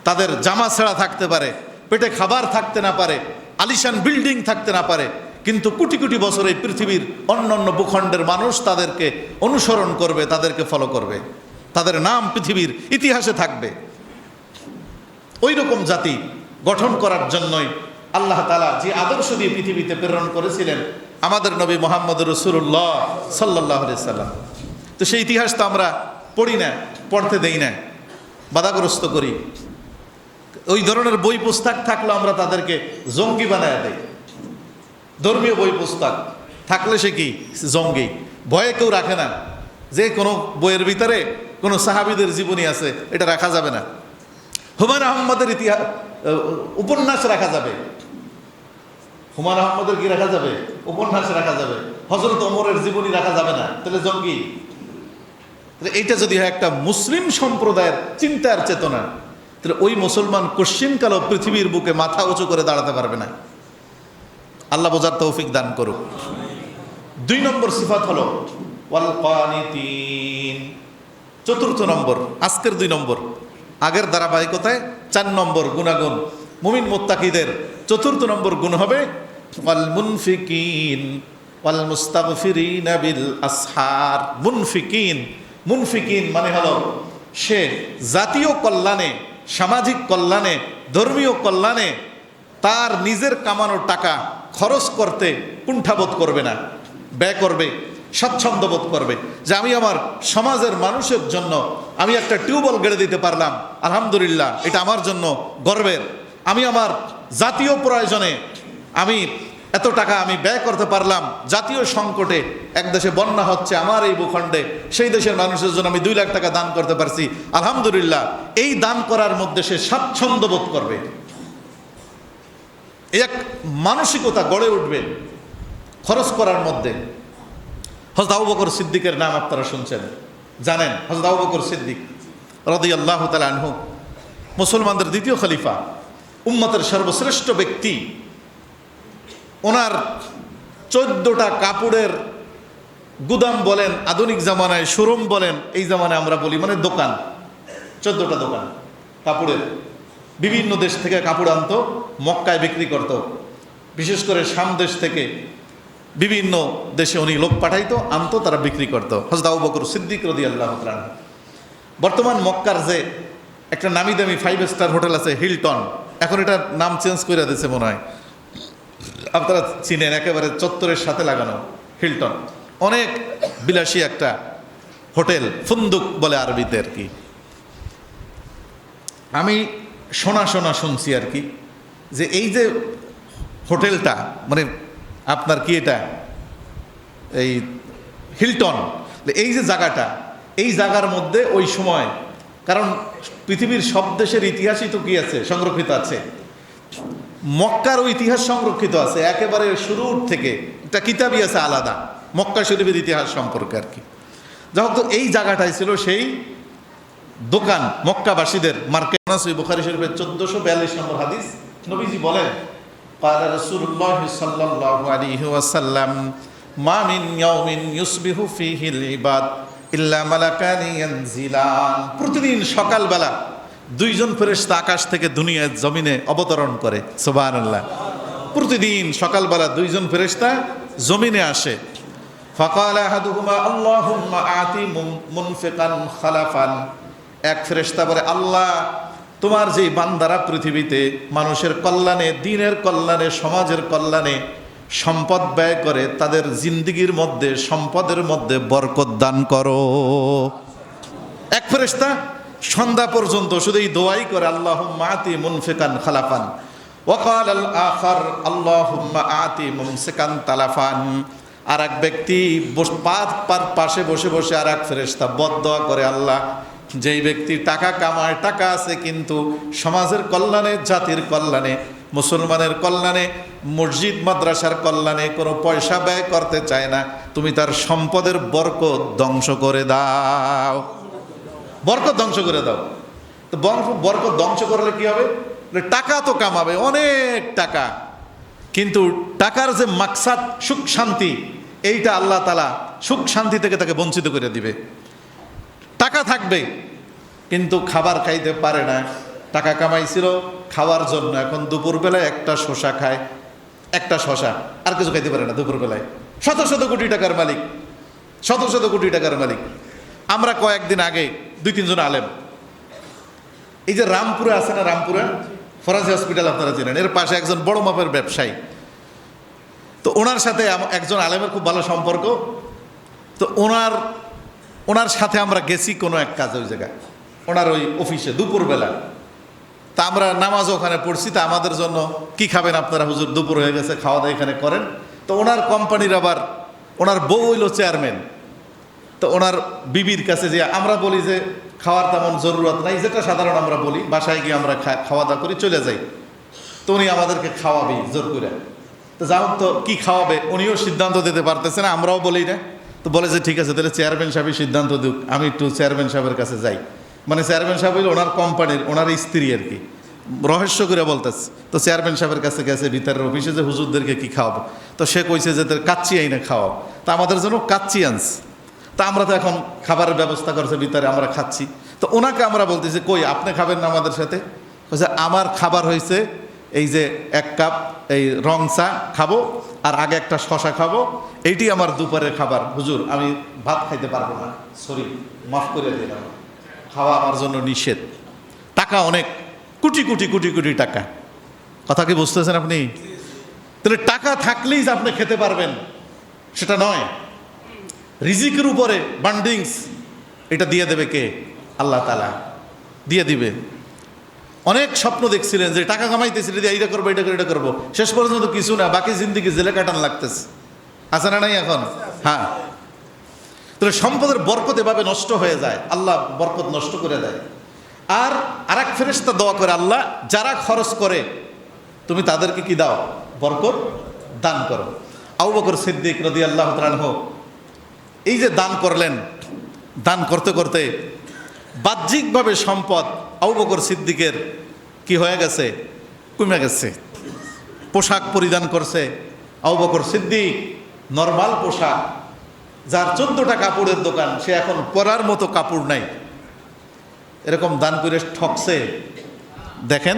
তাদের জামা ছেঁড়া থাকতে পারে, পেটে খাবার থাকতে না পারে, আলিশান বিল্ডিং থাকতে না পারে, কিন্তু কোটি কোটি বছর এই পৃথিবীর অন্যান্য ভূখণ্ডের মানুষ তাদেরকে অনুসরণ করবে, তাদেরকে ফলো করবে, তাদের নাম পৃথিবীর ইতিহাসে থাকবে। ওই রকম জাতি গঠন করার জন্যই আল্লাহ তাআলা যে আদর্শ দিয়ে পৃথিবীতে প্রেরণ করেছিলেন আমাদের নবী মুহাম্মদ রাসূলুল্লাহ সাল্লাল্লাহু আলাইহি সাল্লাম। তো সেই ইতিহাস তো আমরা পড়ি না, পড়তে দেই না, বাধাগ্রস্ত করি। ওই ধরনের বই পুস্তক থাকলে আমরা তাদেরকে জঙ্গি বানায় দেই। ধর্মীয় বই পুস্তক থাকলে সে কি জঙ্গি, ভয়ে কেউ রাখে না যে কোনো বইয়ের ভিতরে কোনো সাহাবীদের জীবনী আছে, এটা রাখা যাবে না। হুমায়ুন আহমদের ইতিহাস উপন্যাস রাখা যাবে, হুমায়ুন আহমদের কি রাখা যাবে? উপন্যাস রাখা যাবে। হযরত ওমরের জীবনী রাখা যাবে না, তাহলে জঙ্গি। এইটা যদি হয় একটা মুসলিম সম্প্রদায়ের চিন্তার চেতনা, তাহলে ওই মুসলমান কোশ্চিনকালও পৃথিবীর বুকে মাথা উঁচু করে দাঁড়াতে পারবে না। আল্লাহ বোঝার তৌফিক দান করুক। 2 নম্বর সিফাত হলো ওয়াল কানিতিন। 4র্থ নম্বর, আজকের 2 নম্বর, আগের ধারাবাহিকতায় 4 নম্বর গুণাগুণ মুমিন মুত্তাকিদের। 4র্থ নম্বর গুণ হবে ওয়াল মুনফিকিন ওয়াল মুস্তাগফিরিনা বিল আসহার। মুনফিকিন, মুনফিকিন মানে হলো সে জাতীয় কল্যাণে, সামাজিক কল্যাণে, ধর্মীয় কল্যাণে তার নিজের কামানো টাকা খরচ করতে কুণ্ঠাবোধ করবে না, ব্যয় করবে, স্বাচ্ছন্দ্য বোধ করবে যে আমি আমার সমাজের মানুষের জন্য আমি একটা টিউবওয়েল গেড়ে দিতে পারলাম, আলহামদুলিল্লাহ, এটা আমার জন্য গর্বের। আমি আমার জাতীয় প্রয়োজনে আমি এত টাকা আমি ব্যয় করতে পারলাম, জাতীয় সংকটে এক দেশে বন্যা হচ্ছে আমার এই ভূখণ্ডে, সেই দেশের মানুষের জন্য আমি 2 লাখ টাকা দান করতে পারছি, আলহামদুলিল্লাহ। এই দান করার মধ্যে সে স্বাচ্ছন্দ্য বোধ করবে, এক মানসিকতা গড়ে উঠবে খরচ করার মধ্যে। হযরত আবু বকর সিদ্দিকের নাম আপনারা শুনছেন, জানেন। হযরত আবু বকর সিদ্দিক রাদিয়াল্লাহু তাআলা আনহু মুসলমানদের 2য় খলিফা, উম্মতের সর্বশ্রেষ্ঠ ব্যক্তি। ওনার 14টা কাপড়ের গুদাম বলেন, আধুনিক জামানায় শোরুম বলেন, এই জামানায় আমরা বলি মানে দোকান, 14টা দোকান কাপড়ের। বিভিন্ন দেশ থেকে কাপড় আনতো, মক্কায় বিক্রি করত। বিশেষ করে শাম দেশ থেকে বিভিন্ন দেশে উনি লোক পাঠাইতো, আনতো, তারা বিক্রি করত। হযরত আবু বকর সিদ্দিক রাদিয়াল্লাহু তাআলা। বর্তমান মক্কার যে একটা নামি দামি 5 স্টার হোটেল আছে হিলটন, এখন এটার নাম চেঞ্জ করে দিয়েছে মনে হয়, আপনারা চিনেন, একেবারে চত্বরের সাথে লাগানো হিলটন। অনেক বিলাসী একটা হোটেল, ফুন্দুক বলে আরবিতে আর কি। আমি শোনা শুনছি আর কি, যে এই যে হোটেলটা, মানে আপনার কি এটা এই হিলটন, এই যে জায়গাটা, এই জায়গার মধ্যে ওই সময়, কারণ পৃথিবীর সব দেশের ইতিহাসই তো কি আছে, সংরক্ষিত আছে, মক্কার ইতিহাস সংরক্ষিত আছে একেবারে শুরুর থেকে, একটা কিতাবই আছে আলাদা মক্কা শরীফের ইতিহাস সম্পর্কে আর কি। যখন তো এই জায়গাটাই ছিল সেই দোকান মক্কাবাসীদের মার্কেট। বুখারী শরীফের 1442 নম্বর হাদিস, নবীজি বলেন, قال رسول الله صلى الله عليه وسلم ما من يوم يصبح فيه العباد إلا ملكان ينزلان। প্রতিদিন সকালবেলা দুইজন ফেরেশতা আকাশ থেকে দুনিয়ার জমিনে অবতরণ করে, সুবহানাল্লাহ। প্রতিদিন সকালবেলা দুইজন ফেরেশতা জমিনে আসে। فقال احدهما اللهم آتِ منفقا خلفا। এক ফেরেশতা বলে, আল্লাহ তোমার যেই বান্দারা পৃথিবীতে মানুষের কল্যাণে, দ্বীনের কল্যাণে, সমাজের কল্যাণে সম্পদ ব্যয় করে, তাদের জিন্দেগির মধ্যে, সম্পদের মধ্যে বরকত দান করো। এক ফেরেশতা সন্ধ্যা পর্যন্ত শুধু এই দোয়াই করে, আল্লাহুম্মা আতি মুনফিকান খালাফান। ওয়া ক্বাল আল আখার আল্লাহুম্মা আতি মুমসিকান তালাফান। আর এক ব্যক্তি পাশে বসে বসে আর এক ফেরেশতা বদদোয়া করে, আল্লাহ যেই ব্যক্তি টাকা কামায়, টাকা আছে কিন্তু সমাজের কল্যাণে, জাতির কল্যাণে, মুসলমানের কল্যাণে, মসজিদ মাদ্রাসার কল্যাণে কোনো পয়সা ব্যয় করতে চায় না, তুমি তার সম্পদের বরকত ধ্বংস করে দাও, বরকত ধ্বংস করে দাও। তো বরকত ধ্বংস করলে কি হবে? টাকা তো কামাবে, অনেক টাকা, কিন্তু টাকার যে মাকসাদ সুখ শান্তি, এইটা আল্লাহ তাআলা সুখ শান্তি থেকে তাকে বঞ্চিত করে দিবে। টাকা থাকবে কিন্তু খাবার খাইতে পারে না। টাকা কামাইছিল খাওয়ার জন্য, এখন দুপুরবেলায় একটা শসা খায়, একটা শসা, আর কিছু খাইতে পারে না দুপুরবেলায়। শত শত কোটি টাকার মালিক, শত শত কোটি টাকার মালিক। আমরা কয়েকদিন আগে 2-3 জন আলেম, এই যে রামপুরে আছে না, রামপুরে ফরাজি হসপিটাল আপনারা চেনেন, এর পাশে একজন বড় মাপের ব্যবসায়ী, তো ওনার সাথে একজন আলেমের খুব ভালো সম্পর্ক। তো ওনার সাথে আমরা গেছি কোনো এক কাজে, ওই জায়গায় ওনার ওই অফিসে দুপুরবেলা। তা আমরা নামাজ ওখানে পড়ছি, তা আমাদের জন্য কি খাবেন আপনারা হুজুর, দুপুর হয়ে গেছে, খাওয়া দাওয়া এখানে করেন। তো ওনার কোম্পানির আবার ওনার বউ হইল চেয়ারম্যান। তো ওনার বিবির কাছে যে আমরা বলি যে খাওয়ার তেমন জরুরত নাই, যেটা সাধারণ আমরা বলি, বাসায় গিয়ে আমরা খাওয়া দাওয়া করি চলে যাই। তো উনি আমাদেরকে খাওয়াবেই জোর করে। তো যাও তো কি খাওয়াবে উনিও সিদ্ধান্ত দিতে পারতেছে না, আমরাও বলি না। তো বলে যে ঠিক আছে তাহলে চেয়ারম্যান সাহেবই সিদ্ধান্ত দিক, আমি একটু চেয়ারম্যান সাহেবের কাছে যাই। মানে চেয়ারম্যান সাহেব হইল ওনার কোম্পানির, ওনার স্ত্রী আর কি, রহস্য করে বলতেছে। তো চেয়ারম্যান সাহেবের কাছে গেছে ভিতরের অফিসে যে হুজুরদেরকে কি খাওয়াবো। তো সে কইছে যে কাচ্চি আইনে খাওয়াও। তা আমাদের জন্য কাচ্চি আনছে। তা আমরা তো এখন খাবারের ব্যবস্থা করছে ভিতরে, আমরা খাচ্ছি। তো ওনাকে আমরা বলতেছি কই আপনি খাবেন না আমাদের সাথে? কইছে আমার খাবার হয়েছে এই যে 1 কাপ এই রং চা খাবো, আর আগে একটা শশা খাবো, এইটি আমার দুপুরের খাবার। হুজুর আমি ভাত খাইতে পারবো না, সরি মাফ করে দিলাম, খাওয়া আমার জন্য নিষেধ। টাকা অনেক, কোটি কোটি কোটি কোটি টাকা, কথা কি বুঝতেছেন আপনি? তাহলে টাকা থাকলেই যে আপনি খেতে পারবেন সেটা নয়। রিজিকের উপরে বান্ডিংস এটা দিয়ে দেবে কে? আল্লাহ তাআলা দিয়ে দিবে। অনেক স্বপ্ন দেখছিলেন যে টাকা কামাইতেছিলেন, যে এইটা করবো, এটা করবো, শেষ পর্যন্ত কিছু না, বাকি জিন্দিগি জেলে কাটান লাগতেছে, আছে না নাই এখন? হ্যাঁ। তাহলে সম্পদের বরকত এভাবে নষ্ট হয়ে যায়, আল্লাহ বরকত নষ্ট করে দেয়। আর আরেক ফেরেশতা দোয়া করে, আল্লাহ যারা খরচ করে তুমি তাদেরকে কি দাও? বরকত দান করো। আবু বকর সিদ্দিক রাদিয়াল্লাহু তাআলা আনহু এই যে দান করলেন, দান করতে করতে বাহ্যিকভাবে সম্পদ আবু বকর সিদ্দিকের কি হয়ে গেছে? কমে গেছে। পোশাক পরিধান করছে আবু বকর সিদ্দিক, নরমাল পোশাক, যার 14টা কাপড়ের দোকান, সে এখন পরার মতো কাপড় নাই। এরকম দান করে ঠকছে। দেখেন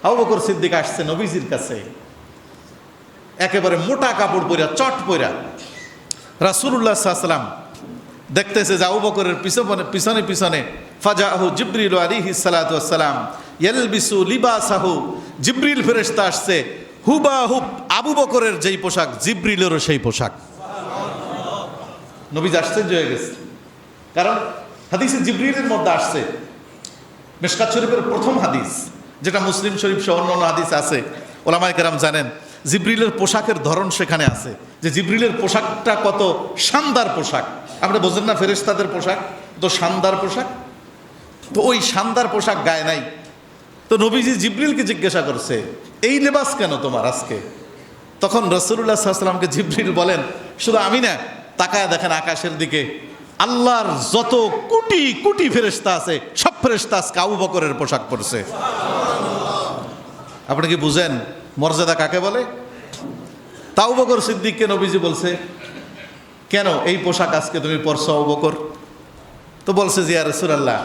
আবু বকর সিদ্দিক আসছে নবীজির কাছে, একেবারে মোটা কাপড় পরা, চট পরা। রাসূলুল্লাহ সাল্লাল্লাহু আলাইহি ওয়াসাল্লাম দেখতেছে যে আবু বকরের পিছনে পিছনে ফাজাহু জিবরিল আলাইহিস সালাতু ওয়াস সালাম ইয়ালবিসু লিবাসাহু, জিবরিল ফেরেশতা আসছে, হুবাহুব আবু বকরের যেই পোশাক জিবরিলেরও সেই পোশাক। নবীজি আশ্চর্য হয়ে গেছে। কারণ হাদিসে জিবরিলের মধ্যে আসছে, মিশকাত শরীফের প্রথম হাদিস, যেটা মুসলিম শরীফ সহ অন্যান্য হাদিস আছে, ওলামায়ে কেরাম জানেন জিবরিলের পোশাকের ধরন সেখানে আছে, যে জিবরিলের পোশাকটা কত শানদার পোশাক। আপনি বোঝেন না ফেরেশতাদের পোশাক তো শানদার পোশাক, তো ওই শানদার পোশাক গায়ে নাই। তো নবীজি জিবরিলকে জিজ্ঞাসা করছে, এই লেবাস কেন তোমার আজকে? তখন রাসূলুল্লাহ সাল্লাল্লাহু আলাইহি ওয়াসাল্লামকে জিবরিল বলেন, শুধু আমি না, তাকায় দেখেন আকাশের দিকে, আল্লাহর যত কোটি কোটি ফেরেশতা আছে সব ফেরেশতা আজকে আবু বকরের পোশাক পরছে। আপনি কি বুঝেন মর্যাদা কাকে বলে? তা আবু বকর সিদ্দিককে নবীজি বলছে, কেন এই পোশাক আজকে তুমি পরছো আবু বকর? তো বলছে যে ইয়া রাসূলুল্লাহ,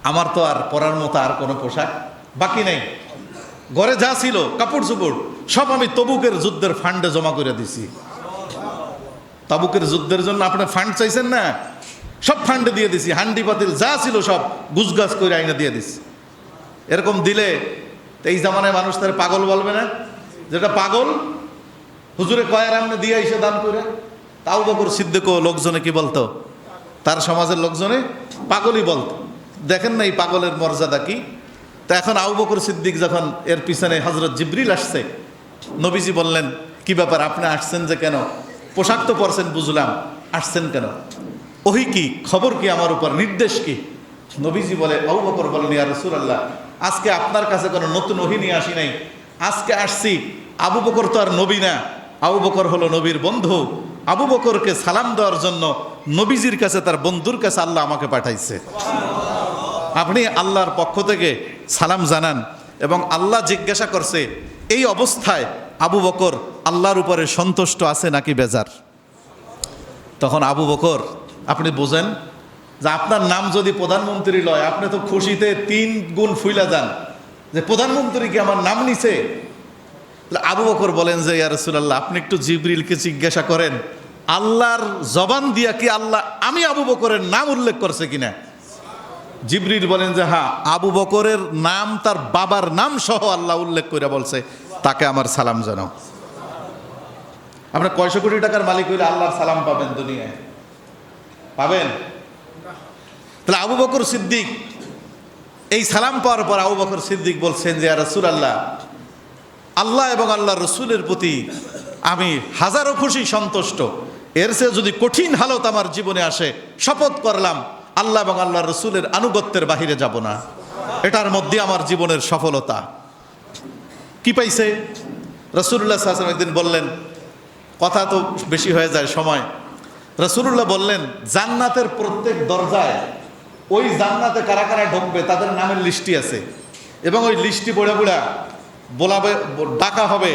আমার তো আর পরার মতো আর কোনো পোশাক বাকি নেই, ঘরে যা ছিল কাপড় চোপড় সব আমি তবুকের যুদ্ধের ফান্ডে জমা করে দিছি। তাবুকের যুদ্ধের জন্য আপনি ফান্ড চাইছেন না, সব ফান্ডে দিয়ে দিছি, হান্ডি পাতিল যা ছিল সব গুছগাছ করে আইনা দিয়ে দিছি। এরকম দিলে এই জামানায় মানুষ তার পাগল বলবে না? যেটা পাগল হুজুরে কয়ের আমনে দিয়ে এসে দান করে। তাও বকর সিদ্দিকও লোকজনে কি বলতো, তার সমাজের লোকজনে পাগলই বলতো। দেখেন না এই পাগলের মর্যাদা কি। তা এখন আবু বকর সিদ্দিক যখন এর পিছনে হযরত জিবরিল আসছে, নবীজি বললেন, কি ব্যাপার আপনি আসছেন যে কেন? পোশাক তো পরছেন বুঝলাম, আসছেন কেন? ওহি কি, খবর কি, আমার উপর নির্দেশ কি? নবীজি বলে, আবু বকর বলেন, ইয়া রাসূলুল্লাহ, আজকে আপনার কাছে কোনো নতুন ওহী নিয়ে আসি নাই, আজকে আসছি, আবু বকর তো আর নবী না, আবু বকর হলো নবীর বন্ধু। আবু বকরকে সালাম দেওয়ার জন্য নবীজির কাছে, তার বন্ধুর কাছে আল্লাহ আমাকে পাঠাইছে। আপনি আল্লাহর পক্ষ থেকে সালাম জানান। এবং আল্লাহ জিজ্ঞাসা করছে, এই অবস্থায় আবু বকর আল্লাহর উপরে সন্তুষ্ট আছে নাকি বেজার? তখন আবু বকর, আপনি বোঝেন যে আপনার নাম যদি প্রধানমন্ত্রী লয়, আপনি তো খুশিতে 3 গুণ ফুইলা যান যে প্রধানমন্ত্রী কি আমার নাম নিছে। আবু বকর বলেন যে ইয়া রাসূলুল্লাহ, আপনি একটু জিবরিলকে জিজ্ঞাসা করেন, আল্লাহর জবান দিয়া কি আল্লাহ আমি আবু বকরের নাম উল্লেখ করছে কিনা? জিবরিল বলেন যে হ্যাঁ, আবু বকরের নাম তার বাবার নাম সহ আল্লাহ উল্লেখ করে বলছে, তাকে আমার সালাম জানাও। আপনার কয়শো কোটি টাকার মালিক হইলে আল্লাহর সালাম পাবেন দুনিয়ায়? পাবেন? তাহলে আবু বকর সিদ্দিক এই সালাম পাওয়ার পর আবু বকর সিদ্দিক বলছেন যে ইয়া রাসূলুল্লাহ, আল্লাহ এবং আল্লাহর রসুলের প্রতি আমি হাজারো খুশি সন্তুষ্ট, এর চেয়ে যদি কঠিন হালত আমার জীবনে আসে, শপথ করলাম আল্লাহ এবং আল্লাহর রসুলের আনুগত্যের বাহিরে যাব না। এটার মধ্যে আমার জীবনের সফলতা। কি পাইছে? রাসূলুল্লাহ সাল্লাল্লাহু আলাইহি ওয়াসাল্লাম একদিন বললেন, কথা তো বেশি হয়ে যায় সময়, রাসূলুল্লাহ বললেন, জান্নাতের প্রত্যেক দরজায় ওই জান্নাতে কারা কারা ঢুকবে তাদের নামের লিস্টি আছে, এবং ওই লিস্টি পড়ে পড়ে বলাবে, ডাকা হবে,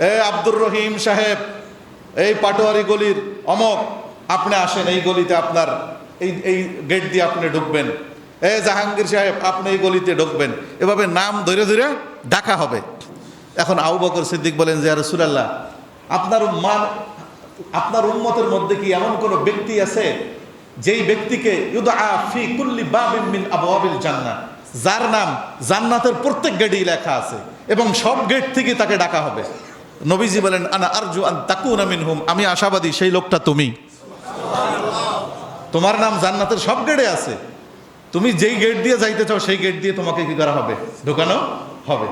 এ আব্দুর রহিম সাহেব, এই পাটোয়ারি গলির অমক, আপনি আসেন এই গলিতে, আপনার এই গেট দিয়ে আপনি ঢুকবেন। এ জাহাঙ্গীর সাহেব, আপনি এই গলিতে ঢুকবেন। এভাবে নাম ধরে ধরে ডাকা হবে। এখন আবু বকর সিদ্দিক বলেন যে ইয়া রাসূলুল্লাহ, আপনার উম্মতের মধ্যে কি এমন কোন ব্যক্তি আছে যেই ব্যক্তিকে ইউদআ ফি কুল্লি বাবিন মিন আবওয়াবিল জান্নাহ, যার নাম জান্নাতের প্রত্যেক গেটেই লেখা আছে এবং সব গেট থেকে তাকে ডাকা হবে? নবীজি বলেন, আনা আরজু আন তাকুনা মিনহুম, আমি আশাবাদী সেই লোকটা তুমি। তোমার নাম জান্নাতের সব গেটে আছে, তুমি যেই গেট দিয়ে যাইতে চাও সেই গেট দিয়ে তোমাকে কি করা হবে? ঢোকানো হবে।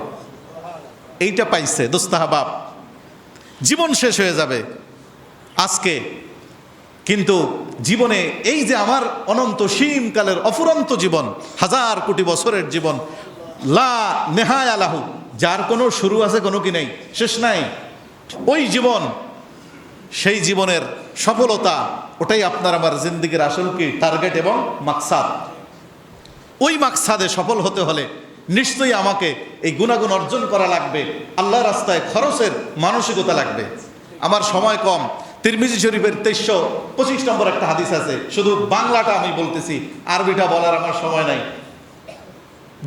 এইটা পাইছে দোস্তাহবাব। জীবন শেষ হয়ে যাবে আজকে, কিন্তু জীবনে এই যে আমার অনন্ত সীমকালের অফুরন্ত জীবন, 1000 কোটি বছরের জীবন, লা নেহায়া লাহু, যার কোনো শুরু আছে কোনো কি নেই, শেষ নাই, ওই জীবন, সেই জীবনের সফলতা, ওটাই আপনার আমার জিন্দেগির আসল কি টার্গেট এবং মাকসাদ। ওই মাকসাদে সফল হতে হলে নিশ্চয়ই আমাকে এই গুণাগুণ অর্জন করা লাগবে, আল্লাহর রাস্তায় খরচের মানসিকতা লাগবে। আমার সময় কম, তিরমিজি শরীফের 2325 নম্বর একটা হাদিস আছে, শুধু বাংলাটা আমি বলতেছি, আরবিটা বলার আমার সময় নাই।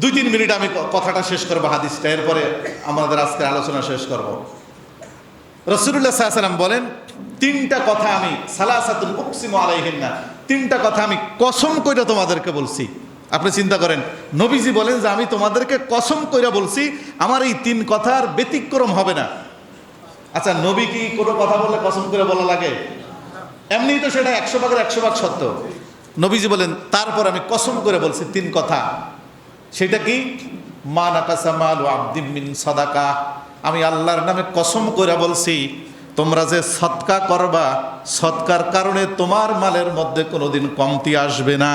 2-3 মিনিট আমি কথাটা শেষ করবো হাদিসটা, এরপরে আমাদের আজকের আলোচনা শেষ করব। রাসূলুল্লাহ সাল্লাল্লাহু আলাইহি ওয়াসাল্লাম বলেন, 3টা কথা আমি সালাসাতুন উকসিমু আলাইহিন্না, 3টা কথা আমি কসম কইরা তোমাদেরকে বলছি। আপনি চিন্তা করেন, নবীজি বলেন যে আমি তোমাদেরকে কসম কইরা বলছি, আমার এই 3 কথার ব্যতিক্রম হবে না। আচ্ছা, নবী কি কোনো কথা বললে কসম করে বলা লাগে? এমনিই তো সেটা 100 ভাগের 100 ভাগ সত্য। নবীজি বলেন তারপর আমি কসম করে বলছি 3 কথা। সেটা কি? মা নাকাসা মালু আবদিন মিন সাদাকা, আমি আল্লাহর নামে কসম করে বলছি তোমরা যে সদকা করবা, সদকার কারণে তোমার মালের মধ্যে কোনোদিন কমতি আসবে না।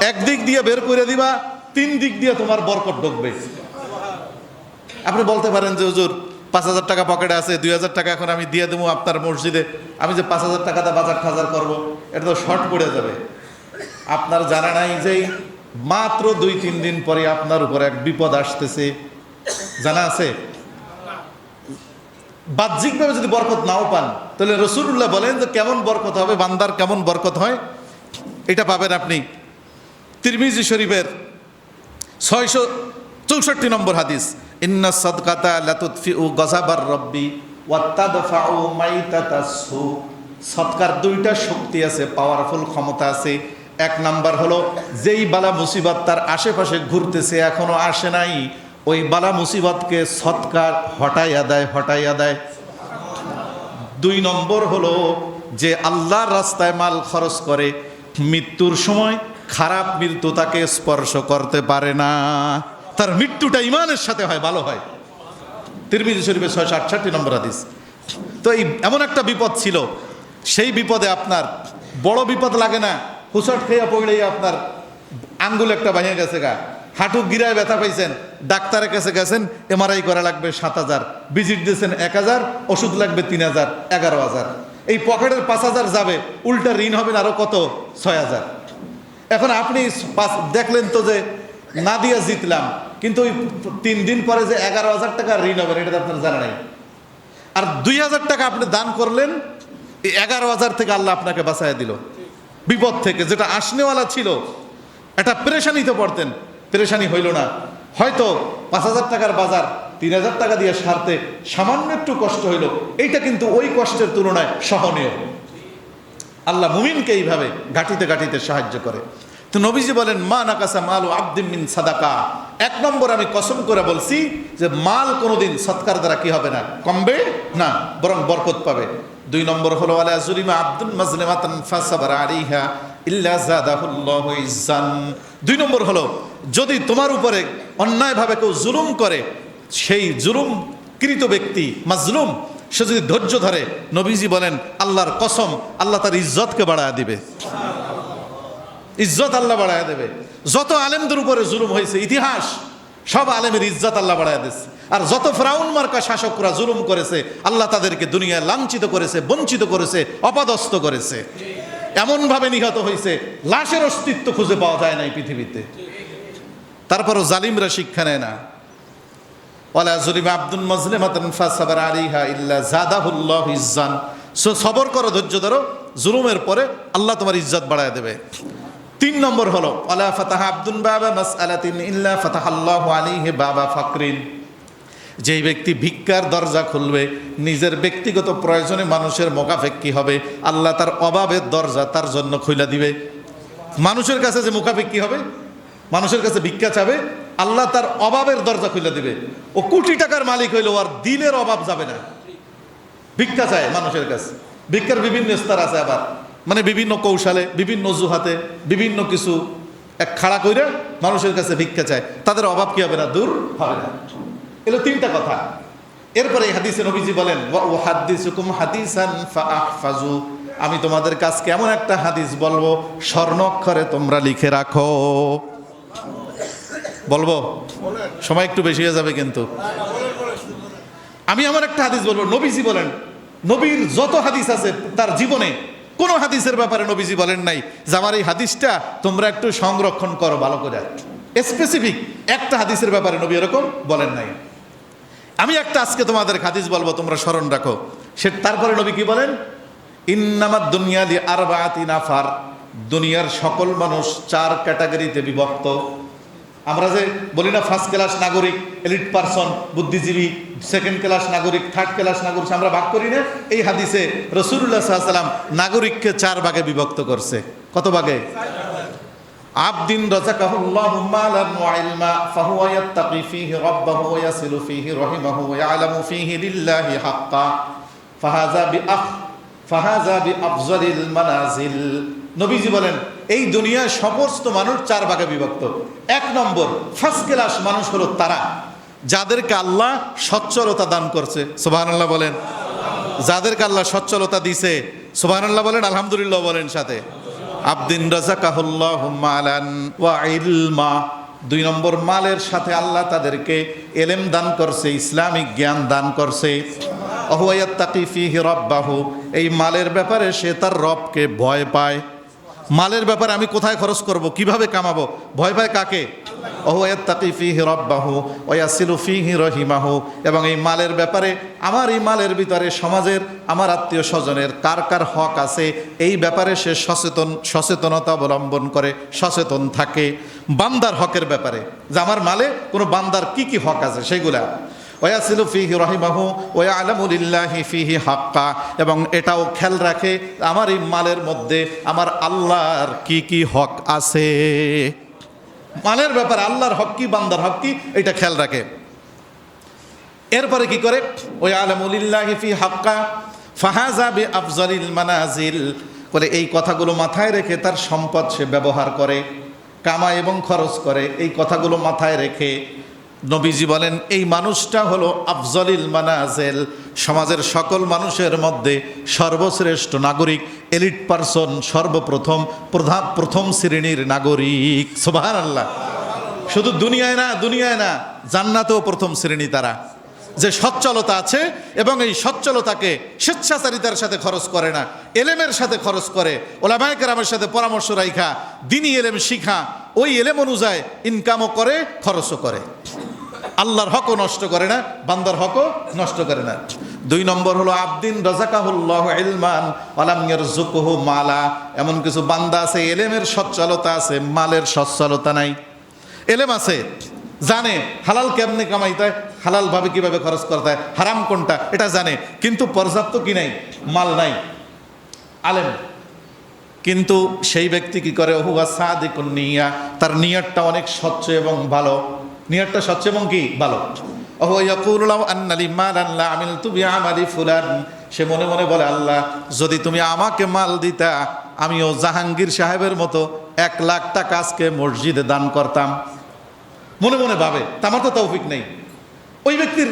একদিক দিয়ে বের করে দিবা, 3 দিক দিয়ে তোমার বরকত ঢুকবে। আপনি বলতে পারেন যে হুজুর 5,000 টাকা পকেটে আছে, 2,000 টাকা এখন আমি দিয়ে দেবো আপনার মসজিদে, আমি যে 5,000 টাকাটা বাজার টাজার করবো, এটা তো শর্ট পড়ে যাবে। আপনার জানা নাই যে মাত্র 2-3 দিন পরে আপনার উপর এক বিপদ আসতেছে, জানা আছে? বাহ্যিকভাবে যদি বরকত নাও পান, তাহলে রাসূলুল্লাহ বলেন যে কেমন বরকত হবে, বান্দার কেমন বরকত হয়, এটা পাবেন আপনি তিরমিজি শরীফের 664 নম্বর হাদিস। ইন্না সাদকাতা লাতুতফিউ গযাবার রব্বি ওয়া তাদফাউ মাইতাতাস সু। সদকার 2টা শক্তি আছে, পাওয়ারফুল ক্ষমতা আছে। 1 নাম্বার হলো যেই বালা মুসিবত তার আশেপাশে ঘুরতেছে এখনো আসে নাই, ওই বালা মুসিবতকে সদকার হটাইয়া দেয়। 2 নম্বর হলো যে আল্লাহর রাস্তায় মাল খরচ করে, মৃত্যুর সময় খারাপ মৃত্যু তাকে স্পর্শ করতে পারে না, তার মৃত্যুটা ইমানের সাথে হয়, ভালো হয়। তিরমিজি শরীফের 668 নম্বর হাদিস। তো এই এমন একটা বিপদ ছিল, সেই বিপদে আপনার বড় বিপদ লাগে না, হুসট খেয়ে পড়লেই আপনার আঙ্গুল একটা ভেঙে গেছে গা, হাঁটু গিরায় ব্যথা পাইছেন, ডাক্তারের কাছে গেছেন, এমআরআই করা লাগবে 7,000, ভিজিট দিয়েছেন 1,000, ওষুধ লাগবে 3,000, 11,000। এই পকেটের 5,000 যাবে, উল্টা ঋণ হবেন আরো কত, 6,000। এখন আপনি দেখলেন তো যে না দিয়ে জিতলাম, কিন্তু ওই 3 দিন পরে যে 11,000 টাকা ঋণ হবেন এটা তো আপনার জানা নাই। আর 2,000 টাকা আপনি দান করলেন, এই 11,000 থেকে আল্লাহ আপনাকে বাঁচাইয়া দিল বিপদ থেকে, যেটা আসনেওয়ালা ছিল। একটা পেরেশানিতে পড়তেন, পেরেশানি হইল না। হয়তো 5,000 টাকার বাজার 3,000 টাকা দিয়ে সারতে সামান্য একটু কষ্ট হইল, এইটা কিন্তু ওই কষ্টের তুলনায় সহনীয়। আল্লাহ মুমিনকে এইভাবে ঘাটিতে সাহায্য করে। তো নবীজি বলেন মা নাকাসা মালু আবদিন মিন সাদাকা। 1 নম্বর আমি কসম করে বলছি যে মাল কোনোদিন সৎকার দ্বারা কি হবে না, কমবে না, বরং বরকত পাবে। 2 নম্বর হলো ওয়ালা যুলিমা আবদুন মাজলিমাতান ফাসাবারা আলাইহা ইল্লা যাদাহুল্লাহু ইজ্জান। 2 নম্বর হলো যদি তোমার উপরে অন্যায়ভাবে কেউ জুলুম করে, সেই জুলুমকৃত ব্যক্তি মাজলুম, সে যদি ধৈর্য ধরে, নবীজি বলেন আল্লাহর কসম আল্লাহ তার ইজ্জতকে বাড়ায় দিবে, ইজ্জত আল্লাহ বাড়ায় দেবে। যত আলেমদের উপরে জুলুম হয়েছে ইতিহাস, সব আলেমের ইজ্জত আল্লাহ বাড়ায় দিচ্ছে। আর যত ফিরাউন মার্কা শাসকরা জুলুম করেছে, আল্লাহ তাদেরকে দুনিয়ায় লাঞ্ছিত করেছে, বঞ্চিত করেছে, অপদস্থ করেছে, এমনভাবে নিহত হয়েছে লাশের অস্তিত্ব খুঁজে পাওয়া যায় না এই পৃথিবীতে। তারপরও জালিমরা শিক্ষা নেয় না। ওয়ালা যুলিমা আবদুন মাজলিমাতান ফাসাবারা আলাইহা ইল্লা যাদাহুল্লাহু ইজ্জান। সবর করো, ধৈর্য ধরো, জুলুমের পরে আল্লাহ তোমার ইজ্জত বাড়ায় দেবে। 3 নম্বর হলো ওয়ালা ফাতাহা আবদুন বাবা মাসআলাতিন ইল্লা ফাতাহাল্লাহু আলাইহি বাবা ফাকরিন। যেই ব্যক্তি ভিক্ষার দরজা খুলবে, নিজের ব্যক্তিগত প্রয়োজনে মানুষের মুখাপেক্ষী হবে, আল্লাহ তার অভাবের দরজা তার জন্য খুলে দিবে। মানুষের কাছে যে মুখাপেক্ষী হবে, মানুষের কাছে ভিক্ষা চাবে, আল্লাহ তার অভাবের দরজা খুলে দিবে। ও কোটি টাকার মালিক হইলেও আর দিলের অভাব যাবে না। ভিক্ষা চায় মানুষের কাছে, ভিক্ষার বিভিন্ন স্তর আছে, আবার মানে বিভিন্ন কৌশলে, বিভিন্ন অজুহাতে, বিভিন্ন কিছু এক খাড়া কইরা মানুষের কাছে ভিক্ষা চায়, তাদের অভাব কি হবে না, দূর হবে না। এলো 3টা কথা। এরপরে এই হাদিসে নবীজি বলেন ওয়া উহাদ্দিসুকুম হাদিসান ফাআহফাজু, আমি তোমাদের কাছে এমন একটা হাদিস বলবো স্বর্ণ অক্ষরে তোমরা লিখে রাখো। বলবো, সময় একটু বেশি হয়ে যাবে কিন্তু। আমি আমার একটা হাদিস বলবো। নবীজি বলেন, নবীর যত হাদিস আছে তার জীবনে কোন হাদিসের ব্যাপারে নবীজি বলেন নাই যে আমার এই হাদিসটা তোমরা একটু সংরক্ষণ করো ভালো করে। স্পেসিফিক একটা হাদিসের ব্যাপারে নবী এরকম বলেন নাই। আমি একটা আজকে তোমাদের হাদিস বলবো, তোমরা স্মরণ রাখো। সে তারপরে নবী কি বলেন, ইন্নামাদ দুনিয়া লি আরবাআতি নাফার, দুনিয়ার সকল মানুষ 4 ক্যাটাগরিতে বিভক্ত। আমরা যে বলি না ফার্স্ট ক্লাস নাগরিক, এলিট পারসন, বুদ্ধিজীবী, সেকেন্ড ক্লাস নাগরিক, থার্ড ক্লাস নাগরিক, আমরা ভাগ করি না? এই হাদিসে রাসূলুল্লাহ সাল্লাল্লাহু আলাইহি ওয়াসাল্লাম নাগরিককে 4 ভাগে বিভক্ত করছে। কত ভাগে? আবদিন রাযাকাহুল্লাহু মালান ওয়া ইলমা ফাহুয়া ইয়াত্তাকি ফীহি রাব্বাহু ওয়া ইয়াসিলু ফীহি রাহিমাহু ওয়া ইয়ালামু ফীহি লিল্লাহি হাক্কা ফাহাযা ফাহাযা বিআফযালিল মানাজিল। নবীজি বলেন এই দুনিয়ার সমস্ত মানুষ 4 ভাগে বিভক্ত। 1 নম্বর ফার্স্ট ক্লাস মানুষ হলো তারা যাদেরকে আল্লাহ সচ্ছলতা দান করছে, সুবহানাল্লাহ বলেন। যাদেরকে আল্লাহ সচ্ছলতা দিছে, সুবহানাল্লাহ বলেন, আলহামদুলিল্লাহ বলেন সাথে। আবদিন রাযাকাহুল্লাহু মালান ওয়া ইলমা। 2 নম্বর মালের সাথে আল্লাহ তাদেরকে এলেম দান করছে, ইসলামিক জ্ঞান দান করছে। ওয়া ইয়াত্তাকি ফীহি রাব্বাহু। এই মালের ব্যাপারে সে তার রবকে ভয় পায়। মালের ব্যাপারে আমি কোথায় খরচ করব, কিভাবে কামাবো, ভয় পায় কাকে? ওয়া ইয়াত্তাকি ফীহি রাব্বাহু ওয়া ইয়াসিলু ফীহি রাহিমাহু। এবং এই মালের ব্যাপারে আমার এই মালের ভিতরে সমাজের আমার আত্মীয় স্বজনের কার কার হক আছে এই ব্যাপারে সে সচেতনতা অবলম্বন করে, সচেতন থাকে। বান্দার হকের ব্যাপারে যে আমার মালে কোনো বান্দার কি কি হক আছে সেগুলা। ওয়াসিলু ফীহি রাহিমাহু ওয়া ইয়ালামু লিল্লাহি ফীহি হাক্কা। এবং এটাও খেয়াল রাখে আমার এই মালের মধ্যে আমার আল্লাহর কি কি হক আছে। মালের ব্যাপারে আল্লাহর হক কি, বান্দার হক কি, এটা খেয়াল রাখে। এরপরে কি করে? ওয়া ইয়ালামু লিল্লাহি ফীহি হাক্কা ফাহাযা বিআফযালিল মানাজিল। করে এই কথাগুলো মাথায় রেখে তার সম্পদ সে ব্যবহার করে, কামায় এবং খরচ করে। এই কথাগুলো মাথায় রেখে নবীজি বলেন এই মানুষটা হলো আফজলিল মানাজিল, সমাজের সকল মানুষের মধ্যে সর্বশ্রেষ্ঠ নাগরিক, এলিট পারসন, প্রথম শ্রেণীর নাগরিক। সুবহানাল্লাহ। শুধু দুনিয়ায় না জান্নাতেও প্রথম শ্রেণী তারা, যে সচ্ছলতা আছে এবং এই সচ্ছলতাকে স্বেচ্ছাচারিতার সাথে খরচ করে না, এলেমের সাথে খরচ করে, ওলামায়ে কেরামের সাথে পরামর্শ রাখা দ্বীনি এলেম শিখা, ওই এলেম অনুযায়ী ইনকামও করে, খরচও করে। আল্লাহর হকও নষ্ট করে না, বান্দার হকও নষ্ট করে না। 2 নম্বর হলো আবদিন রাযাকাহুল্লাহু ইলমান ওয়া লাম ইয়ারযুকহু মালা। এমন কিছু বান্দা আছে এলেমের সচ্ছলতা আছে, মালের সচ্ছলতা নাই। এলেম আছে, জানে হালাল কেমনে কামাইতে হয়, হালালভাবে কিভাবে খরচ করতে হয়, হারাম কোনটা এটা জানে, কিন্তু পর্যাপ্ত কি নাই, মাল নাই। আলেম কিন্তু সেই ব্যক্তি কি করে? হুয়া সাদিকুন নিয়া। তার নিয়তটা অনেক স্বচ্ছ এবং ভালো, নিয়তটা স্বচ্ছ এবং কি ভালো। ওয়া ইয়াকুলু লাউ আন্না লি মালান লা আমিলতু বিআমালি ফুলান। সে মনে মনে বলে আল্লাহ যদি তুমি আমাকে মাল দিতা আমিও জাহাঙ্গীর সাহেবের মতো 1 লাখ টাকা আজকে মসজিদে দান করতাম। মনে মনে ভাবে, আমার তো তৌফিক নেই। ওই ব্যক্তির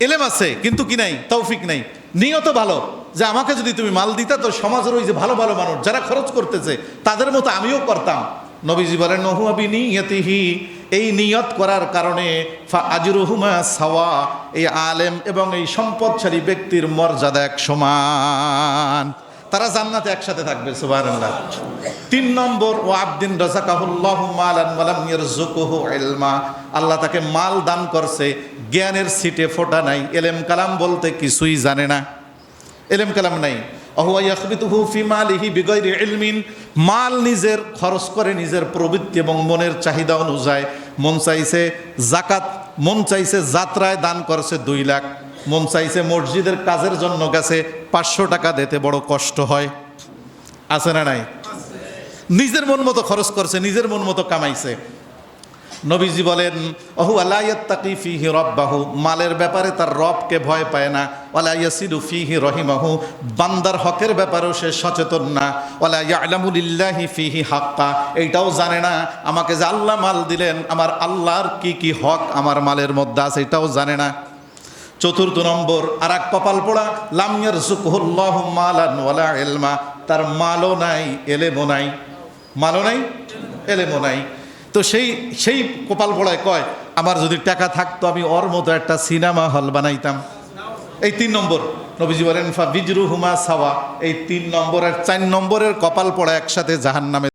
এলেম আছে কিন্তু কি নাই, তৌফিক নেই। নিয়ত ভালো যে আমাকে যদি তুমি মাল দিতা তো সমাজের ওই যে ভালো ভালো মানুষ যারা খরচ করতেছে তাদের মতো আমিও করতাম। নবীজি বলেন হুয়া বিনিয়াতিহি। এই নিয়ত করার কারণে ফা আজরুহুমা সাওয়া। এই আলেম এবং এই সম্পদশালী ব্যক্তির মর্যাদা এক সমান, তারা জান্নাতে একসাথে থাকবে। সুবহানাল্লাহ। 3 নম্বর ও আবদিন রাযাকাহুল্লাহু মালান ওয়া লাম ইয়ারযুকহু ইলমা। আল্লাহ তাকে মাল দান করছে, জ্ঞানের সিটে ফোঁটা নাই, এলেম কালাম বলতে কিছুই জানে না, এলেম কালাম নাই। ওয়া ইয়াখবিতুহু ফি মালিহি বিগাইরি ইলমিন। মাল নিজের খরচ করে নিজের প্রবৃত্তি এবং মনের চাহিদা অনুযায়ী। মন চাইছে যাকাত, মন চাইছে যাত্রায় দান করছে 2 লাখ, মন চাইছে মসজিদের কাজের জন্য গেছে 500 টাকা দিতে বড় কষ্ট হয়, আছে না নাই? নিজের মন মতো খরচ করছে, নিজের মন মতো কামাইছে। নবীজি বলেন ওয়া লা ইয়াত্তাকি ফীহি রাব্বাহু। মালের ব্যাপারে তার রবকে ভয় পায় না। ওয়া লা ইয়াসিলু ফীহি রাহিমাহু। বান্দার হকের ব্যাপারেও সে সচেতন না। ওয়া লা ইয়ালামু লিল্লাহি ফীহি হাক্কা। এইটাও জানে না আমাকে যে আল্লাহ মাল দিলেন আমার আল্লাহর কি কি হক আমার মালের মধ্যে আছে, এটাও জানে না। 4 নম্বর আর এক কপাল পোড়া, লাম ইয়ারযুকহুল্লাহু মালান ওয়ালা ইলমা। তার মালও নাই, এলেমও নাই, মালও নাই, এলেমও নাই। তো সেই কপাল পোড়ায় কয় আমার যদি টাকা থাকতো আমি ওর মতো একটা সিনেমা হল বানাইতাম। এই 3 নম্বর নবীজি বলেন ফা বিজরুহুমা সাওয়া। এই 3 নম্বর আর 4 নম্বরের কপাল পোড়া একসাথে জাহান্নামে